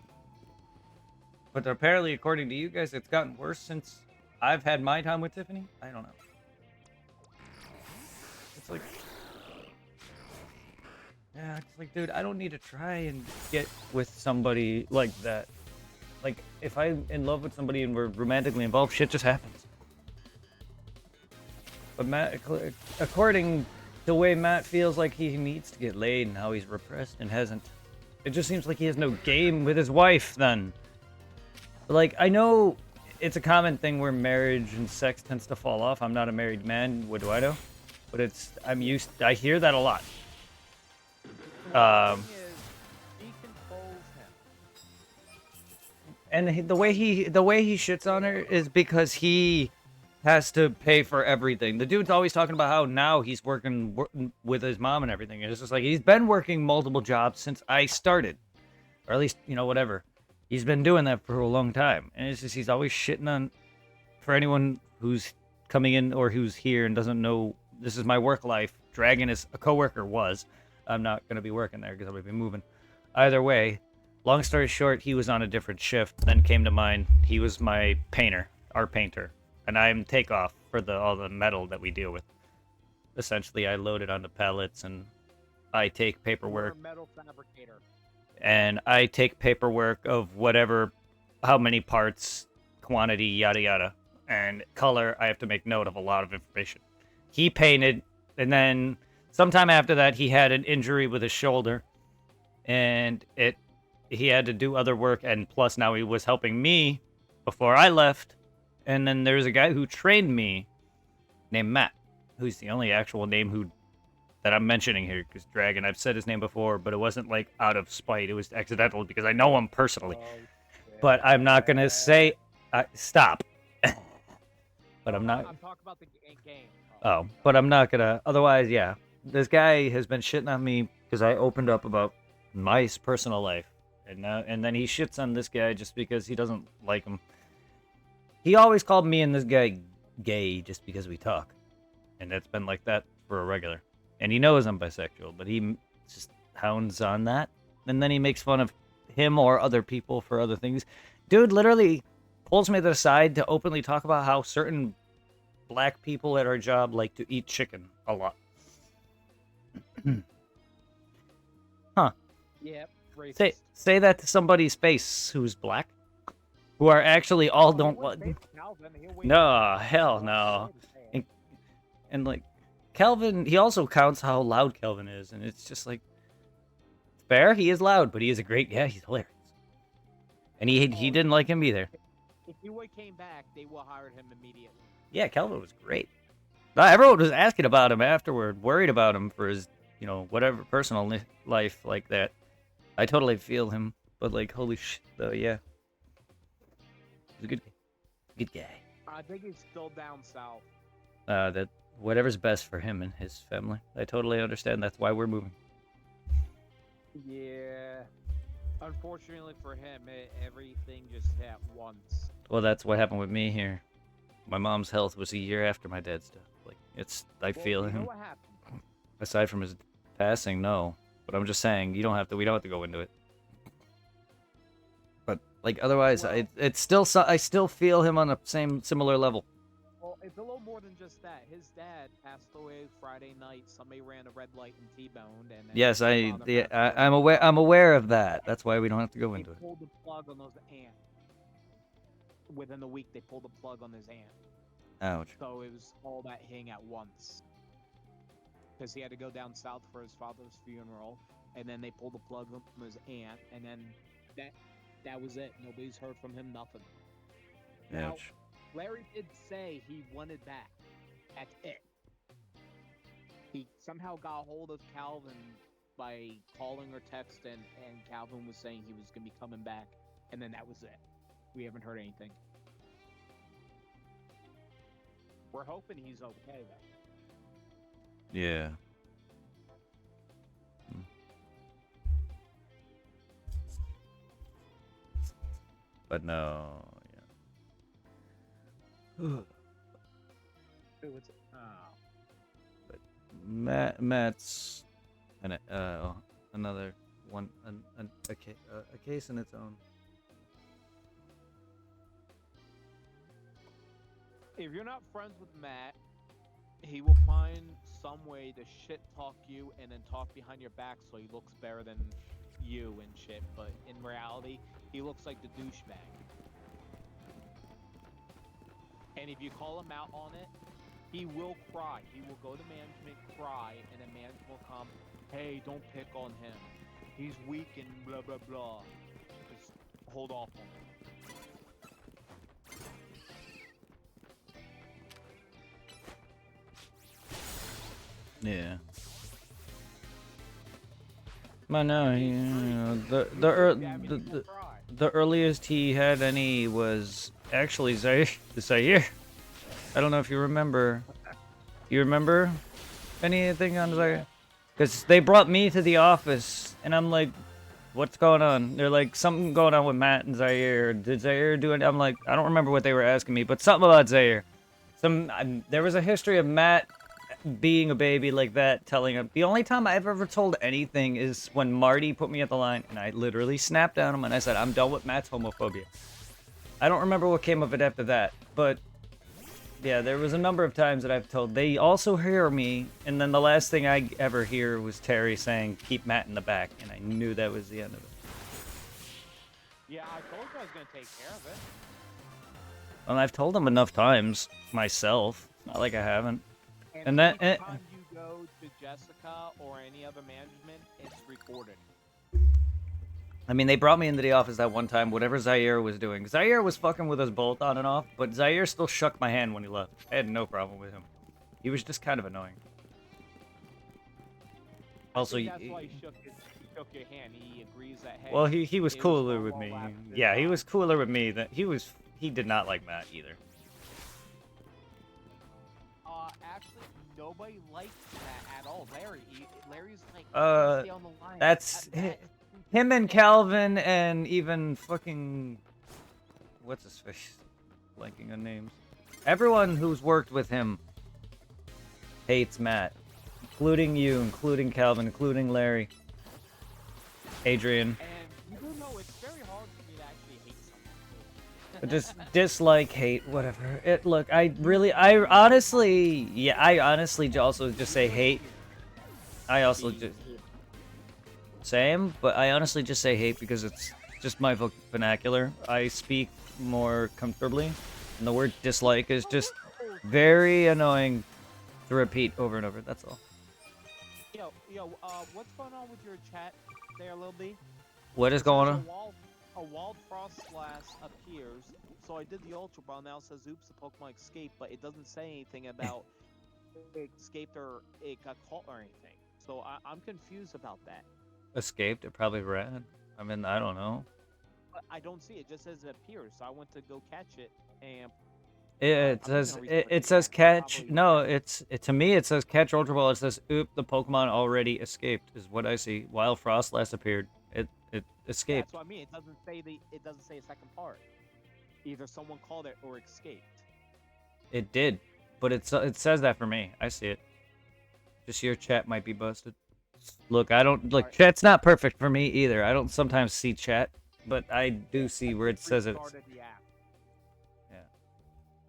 Speaker 1: But apparently, according to you guys, it's gotten worse since I've had my time with Tiffany. I don't know. It's like, yeah, it's like, dude, I don't need to try and get with somebody like that. Like, if I'm in love with somebody and we're romantically involved, shit just happens. But Matt, according to the way Matt feels like he needs to get laid and how he's repressed and hasn't, it just seems like he has no game with his wife then. Like, I know it's a common thing where marriage and sex tends to fall off. I'm not a married man, what do I know? But I hear that a lot.
Speaker 3: The thing is, he controls him.
Speaker 1: And the way he shits on her is because he has to pay for everything. The dude's always talking about how now he's working with his mom and everything. And it's just like, he's been working multiple jobs since I started. Or at least, whatever. He's been doing that for a long time. And it's just, he's always shitting on, for anyone who's coming in or who's here and doesn't know, this is my work life. Dragon is a coworker was. I'm not going to be working there because I'm going to be moving. Either way, long story short, he was on a different shift, then came to mine. He was my painter, our painter. And I'm takeoff for all the metal that we deal with. Essentially, I load it onto pallets, and I take
Speaker 3: You're
Speaker 1: paperwork.
Speaker 3: a metal fabricator.
Speaker 1: And I take paperwork of how many parts, quantity, yada yada. And color, I have to make note of a lot of information. He painted, and then sometime after that, he had an injury with his shoulder. And he had to do other work, and plus now he was helping me before I left. And then there's a guy who trained me named Matt, who's the only actual name that I'm mentioning here, because Dragon, I've said his name before, but it wasn't like out of spite. It was accidental because I know him personally. But I'm not going to say... stop. But I'm not...
Speaker 3: I'm talking about the game.
Speaker 1: Oh, but I'm not going to... Otherwise, yeah. This guy has been shitting on me because I opened up about my personal life. And then he shits on this guy just because he doesn't like him. He always called me and this guy gay just because we talk. And it's been like that for a regular. And he knows I'm bisexual, but he just hounds on that. And then he makes fun of him or other people for other things. Dude literally pulls me to the side to openly talk about how certain black people at our job like to eat chicken a lot. Huh.
Speaker 3: Yep, racist.
Speaker 1: Say that to somebody's face who's black. Who are actually all don't want... No, hell no. And like Calvin, he also counts how loud Calvin is, and it's just like fair. He is loud, but he is a great. Yeah, he's hilarious. And he didn't like him either.
Speaker 3: If he would came back, they would have hired him immediately.
Speaker 1: Yeah, Calvin was great. Everyone was asking about him afterward, worried about him for his, whatever personal life like that. I totally feel him, but like, holy shit, though, yeah. He's a good guy.
Speaker 3: I think he's still down south.
Speaker 1: That whatever's best for him and his family. I totally understand. That's why we're moving.
Speaker 3: Yeah. Unfortunately for him, everything just hit at once.
Speaker 1: Well, that's what happened with me here. My mom's health was a year after my dad's death. Like, I feel
Speaker 3: you know
Speaker 1: him.
Speaker 3: what happened?
Speaker 1: Aside from his passing, no. But I'm just saying, we don't have to go into it. But like, otherwise,
Speaker 3: Well-
Speaker 1: I still feel him on a similar level.
Speaker 3: Well, it's a little more than just that. His dad passed away Friday night. Somebody ran a red light and T-boned. And then
Speaker 1: Yes,
Speaker 3: his father passed away.
Speaker 1: I'm aware of that. That's why we don't have to go into
Speaker 3: They
Speaker 1: it.
Speaker 3: pulled the plug on those ants. Within a week, they pulled the plug on his aunt.
Speaker 1: Ouch.
Speaker 3: So it was all that hitting at once. Because he had to go down south for his father's funeral, and then they pulled the plug from his aunt, and then that was it. Nobody's heard from him, nothing. Now,
Speaker 1: Ouch.
Speaker 3: Larry did say he wanted back. That's it. He somehow got a hold of Calvin by calling or texting, and Calvin was saying he was going to be coming back, and then that was it. We haven't heard anything. We're hoping he's okay, though.
Speaker 1: Yeah. But no. Yeah.
Speaker 3: Who was it? Oh.
Speaker 1: Matt's another one, a case in its own.
Speaker 3: If you're not friends with Matt, he will find some way to shit talk you and then talk behind your back so he looks better than you and shit. But in reality, he looks like the douchebag. And if you call him out on it, he will cry. He will go to management, cry, and then management will come, hey, don't pick on him. He's weak and blah, blah, blah. Just hold off on him.
Speaker 1: Yeah. But no, the earliest he had any was actually Zaire. I don't know if you remember. You remember anything on Zaire? Because they brought me to the office, and I'm like, what's going on? They're like, something going on with Matt and Zaire. Did Zaire do it? I'm like, I don't remember what they were asking me, but something about Zaire. There was a history of Matt being a baby like that, telling him. The only time I've ever told anything is when Marty put me at the line, and I literally snapped at him, and I said, I'm done with Matt's homophobia. I don't remember what came of it after that, but yeah, there was a number of times that I've told. They also hear me, and then the last thing I ever hear was Terry saying, keep Matt in the back, and I knew that was the end of it.
Speaker 3: Yeah, I told you I was going to take care of it.
Speaker 1: Well, I've told him enough times myself. Not like I haven't. And that-
Speaker 3: anytime you go to Jessica or any other management, it's recorded.
Speaker 1: I mean, they brought me into the office that one time, whatever Zaire was doing. Zaire was fucking with us both on and off, but Zaire still shook my hand when he left. I had no problem with him. He was just kind of annoying. Also,
Speaker 3: I think that's why he shook your hand. He agrees that, hey,
Speaker 1: well, he was
Speaker 3: it
Speaker 1: cooler
Speaker 3: all
Speaker 1: with me.
Speaker 3: after this
Speaker 1: Yeah, he
Speaker 3: time.
Speaker 1: was cooler with me. He did not like Matt either.
Speaker 3: Actually, nobody likes that at all. Larry's like, stay on the line.
Speaker 1: that's him and Calvin and even fucking what's his face? Blanking on names. Everyone who's worked with him hates Matt, including you, including Calvin, including Larry, Adrian.
Speaker 3: And you do know it's very hard for me to actually hate someone.
Speaker 1: Just dislike, hate, whatever. I honestly also just say hate. I also just same, but I honestly just say hate because it's just my vernacular. I speak more comfortably, and the word dislike is just very annoying to repeat over and over. That's all.
Speaker 3: Yo, what's going on with your chat there, Lil B?
Speaker 1: What is
Speaker 3: It
Speaker 1: going
Speaker 3: says
Speaker 1: on?
Speaker 3: A wild frost slash appears. So I did the Ultra Ball. Now it says, oops, the Pokemon escaped, but it doesn't say anything about it escaped or it got caught or anything. So I'm confused about that.
Speaker 1: Escaped. It probably ran. I mean, I don't know.
Speaker 3: But I don't see it. It just says it appears. So I went to go catch it, and
Speaker 1: It
Speaker 3: I'm
Speaker 1: says
Speaker 3: gonna
Speaker 1: it,
Speaker 3: restart
Speaker 1: it
Speaker 3: the
Speaker 1: says
Speaker 3: app.
Speaker 1: catch.
Speaker 3: Probably-
Speaker 1: No, to me it says catch Ultra Ball. It says oop, the Pokemon already escaped. Is what I see. Wild Frost last appeared. It escaped.
Speaker 3: That's what I mean. It doesn't say a second part. Either someone called it or escaped.
Speaker 1: It did, but it says that for me. I see it. Just your chat might be busted. Look, I don't look.
Speaker 3: Alright.
Speaker 1: Chat's not perfect for me either. I don't sometimes see chat, but I do see where it
Speaker 3: Just
Speaker 1: says it.
Speaker 3: restarted the app.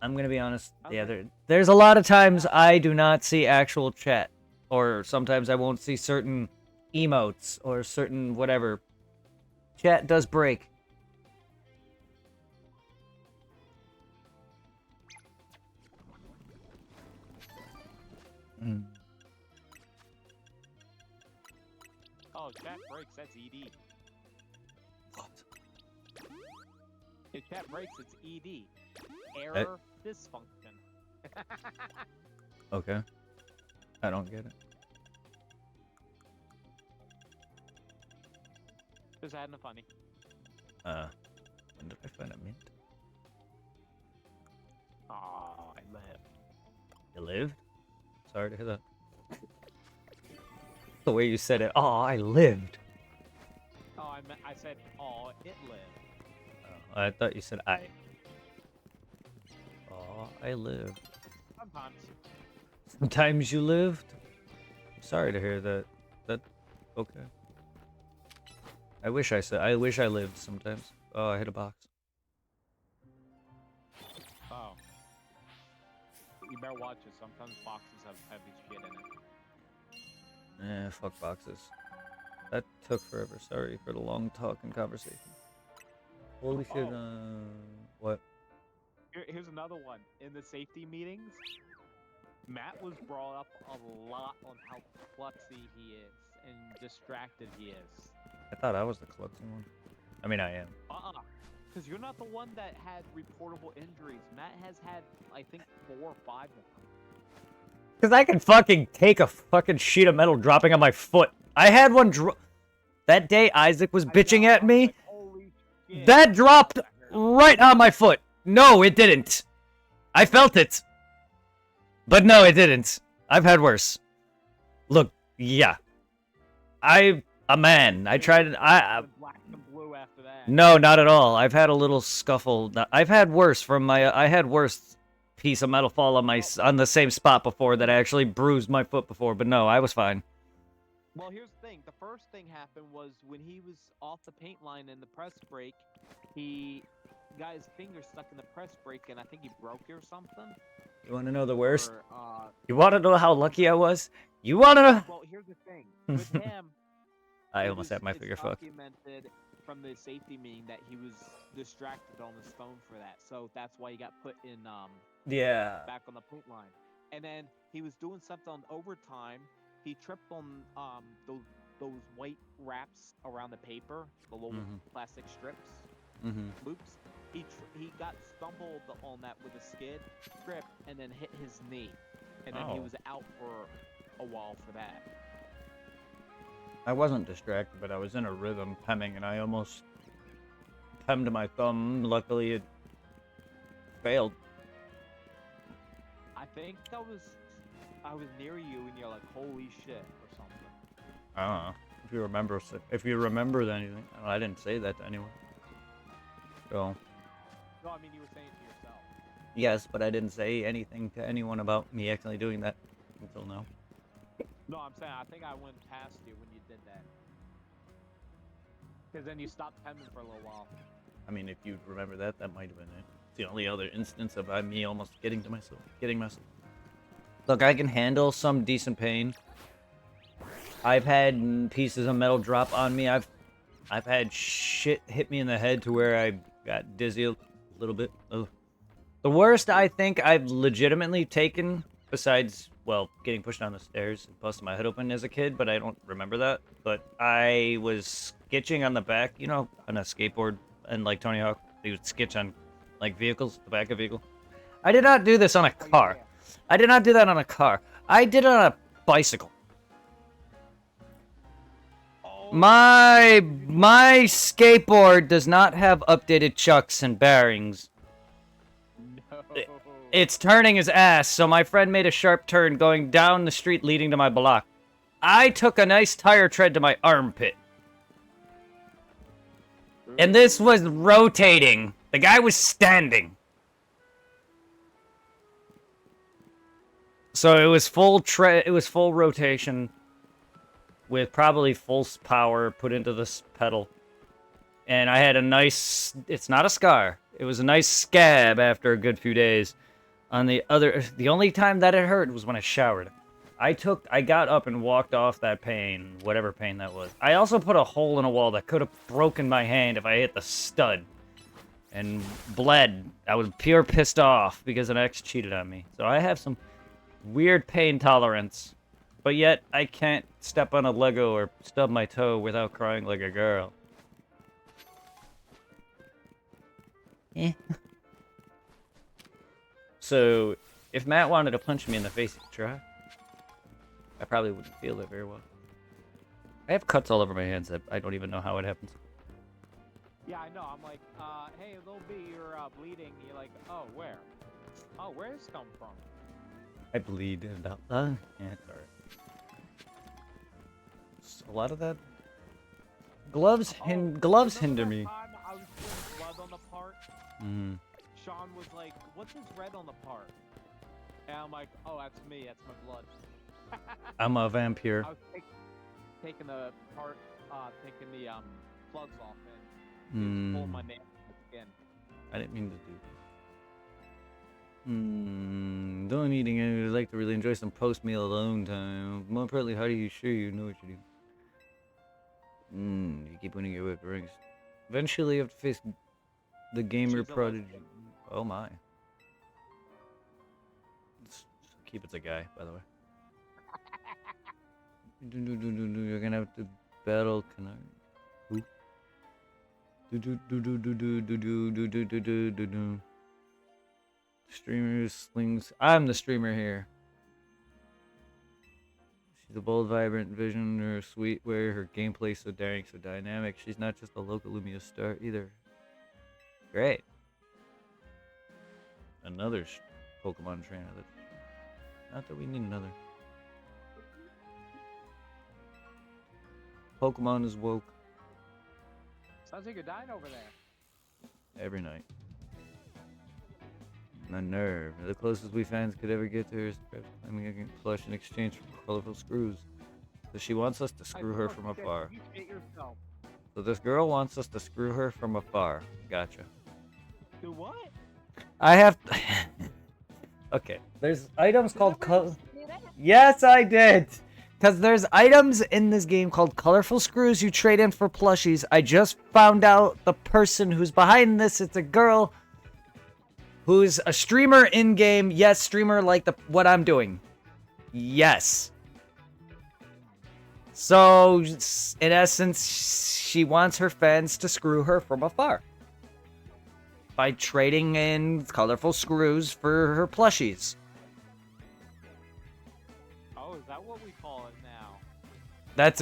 Speaker 1: I'm gonna be honest. Yeah,
Speaker 3: Okay.
Speaker 1: there's a lot of times I do not see actual chat, or sometimes I won't see certain emotes or certain whatever. Chat does break. Mm.
Speaker 3: Oh, chat breaks. That's ED.
Speaker 1: What?
Speaker 3: If chat breaks, it's ED. Error dysfunction.
Speaker 1: Okay. I don't get it.
Speaker 3: Just having a funny.
Speaker 1: When did I find a mint?
Speaker 3: Oh, I live.
Speaker 1: You lived? Sorry to hear that. The way you said it. Oh, I lived.
Speaker 3: Oh, I said, oh, it lived.
Speaker 1: Oh, I thought you said I. Oh, I lived.
Speaker 3: Sometimes.
Speaker 1: Sometimes you lived? Sorry to hear that. Okay. I wish I lived sometimes. Oh, I hit a box.
Speaker 3: Oh. You better watch it. Sometimes boxes have heavy shit in it.
Speaker 1: Fuck boxes. That took forever. Sorry for the long talk and conversation. Holy shit, what?
Speaker 3: Here's another one. In the safety meetings, Matt was brought up a lot on how klutzy he is and distracted he is.
Speaker 1: I thought I was the klutzy one. I mean, I am.
Speaker 3: Because you're not the one that had reportable injuries. Matt has had, I think, 4 or 5 of them.
Speaker 1: Because I can fucking take a fucking sheet of metal dropping on my foot. I had one that day Isaac was bitching at me.
Speaker 3: Like, holy shit.
Speaker 1: That dropped
Speaker 3: That hurt.
Speaker 1: right on my foot. No, it didn't. I felt it. But no, it didn't. I've had worse. Look, yeah. I'm a man. I tried it.
Speaker 3: It was black and blue after that.
Speaker 1: No, not at all. I've had a little scuffle. I've had worse from my. I had worse piece of metal fall on the same spot before that I actually bruised my foot before. But no, I was fine.
Speaker 3: Well, here's the thing. The first thing happened was when he was off the paint line in the press break, he got his finger stuck in the press break, and I think he broke it or something.
Speaker 1: You want to know the worst?
Speaker 3: Or,
Speaker 1: You want to know how lucky I was? You want to know?
Speaker 3: well, here's the thing. With him,
Speaker 1: I
Speaker 3: it
Speaker 1: almost had my
Speaker 3: it's
Speaker 1: finger fucked.
Speaker 3: documented from the safety meeting that he was distracted on his phone for that, so that's why he got put in
Speaker 1: Yeah.
Speaker 3: back on the paint line. And then he was doing something on overtime. He tripped on those white wraps around the paper, the little
Speaker 1: Mhm.
Speaker 3: plastic strips,
Speaker 1: Mm-hmm.
Speaker 3: loops. He got stumbled on that with a skid, tripped, and then hit his knee, and then he
Speaker 1: Oh.
Speaker 3: was out for a while for that.
Speaker 1: I wasn't distracted, but I was in a rhythm pemming, and I almost pemmed my thumb. Luckily, it failed.
Speaker 3: I think I was near you, and you're like, "Holy shit!" or something.
Speaker 1: I don't know if you remember. If you remembered anything, I didn't say that to anyone. So
Speaker 3: No, I mean you were saying it to yourself.
Speaker 1: yes, but I didn't say anything to anyone about me actually doing that until now.
Speaker 3: No, I'm saying I think I went past you when you did that. Because then you stopped pending for a little while.
Speaker 1: I mean, if you remember that, that might have been it. It's the only other instance of me almost getting myself. Look, I can handle some decent pain. I've had pieces of metal drop on me. I've had shit hit me in the head to where I got dizzy a little bit. Ugh. The worst I think I've legitimately taken, besides well, getting pushed down the stairs and busting my head open as a kid, but I don't remember that. But I was sketching on the back, you know, on a skateboard, and like Tony Hawk, he would sketch on like vehicles, the back of a vehicle. I did not do this on a
Speaker 2: Oh,
Speaker 1: car.
Speaker 2: yeah.
Speaker 1: I did not do that on a car. I did it on a bicycle.
Speaker 3: Oh,
Speaker 1: My skateboard does not have updated chucks and bearings.
Speaker 3: no.
Speaker 1: It's turning his ass, so my friend made a sharp turn going down the street leading to my block. I took a nice tire tread to my armpit. And this was rotating. The guy was standing. So it was full rotation with probably full power put into this pedal. And I had a nice, it's not a scar. It was a nice scab after a good few days. The only time that it hurt was when I showered. I got up and walked off that pain, whatever pain that was. I also put a hole in a wall that could have broken my hand if I hit the stud. And bled. I was pure pissed off because an ex cheated on me. So I have some weird pain tolerance. But yet, I can't step on a Lego or stub my toe without crying like a girl. Eh. So, if Matt wanted to punch me in the face, he could try. I probably wouldn't feel it very well. I have cuts all over my hands that I don't even know how it happens.
Speaker 3: Yeah, I know. I'm like, hey, little B, you're bleeding. You're like, oh, where? Oh, where's this come from?
Speaker 1: I bleed and yeah, it's alright. A lot of that. Gloves
Speaker 3: Remember
Speaker 1: hinder
Speaker 3: that
Speaker 1: me.
Speaker 3: time I was doing blood on the part.
Speaker 1: Mm.
Speaker 3: Sean was like, "What's this red on the part?" And I'm like, "Oh, that's me. That's my blood."
Speaker 1: I'm a vampire.
Speaker 3: I was taking the part, taking the plugs off and pulling my nail from the skin.
Speaker 1: I didn't mean to do. Don't eating. I would like to really enjoy some post-meal alone time. More importantly, how do you sure you know what you do? You keep winning your whip rings. Eventually, you have to face the gamer
Speaker 3: She's a
Speaker 1: prodigy. Oh my. Keep it's a guy, by the way. You're gonna have to battle Canard. Who? Streamer slings. I'm the streamer here. She's a bold, vibrant vision. Her sweet way, her gameplay so daring, so dynamic. She's not just a local Lumia star either. Great. Another Pokemon trainer. Not that we need another. Pokemon is woke
Speaker 3: Sounds like you're dying over there.
Speaker 1: every night. My nerve. The closest we fans could ever get to her is claiming a plush in exchange for colorful screws. So she wants us to screw her from afar.
Speaker 3: You hit yourself.
Speaker 1: So this girl wants us to screw her from afar. Gotcha.
Speaker 3: Do what?
Speaker 1: I have. Okay. There's items called Yes, I did. Because there's items in this game called colorful screws you trade in for plushies. I just found out the person who's behind this. It's a girl who's a streamer in game. Yes, streamer like what I'm doing. Yes. So, in essence, she wants her fans to screw her from afar by trading in colorful screws for her plushies.
Speaker 3: Oh, is that what we call it now?
Speaker 1: That's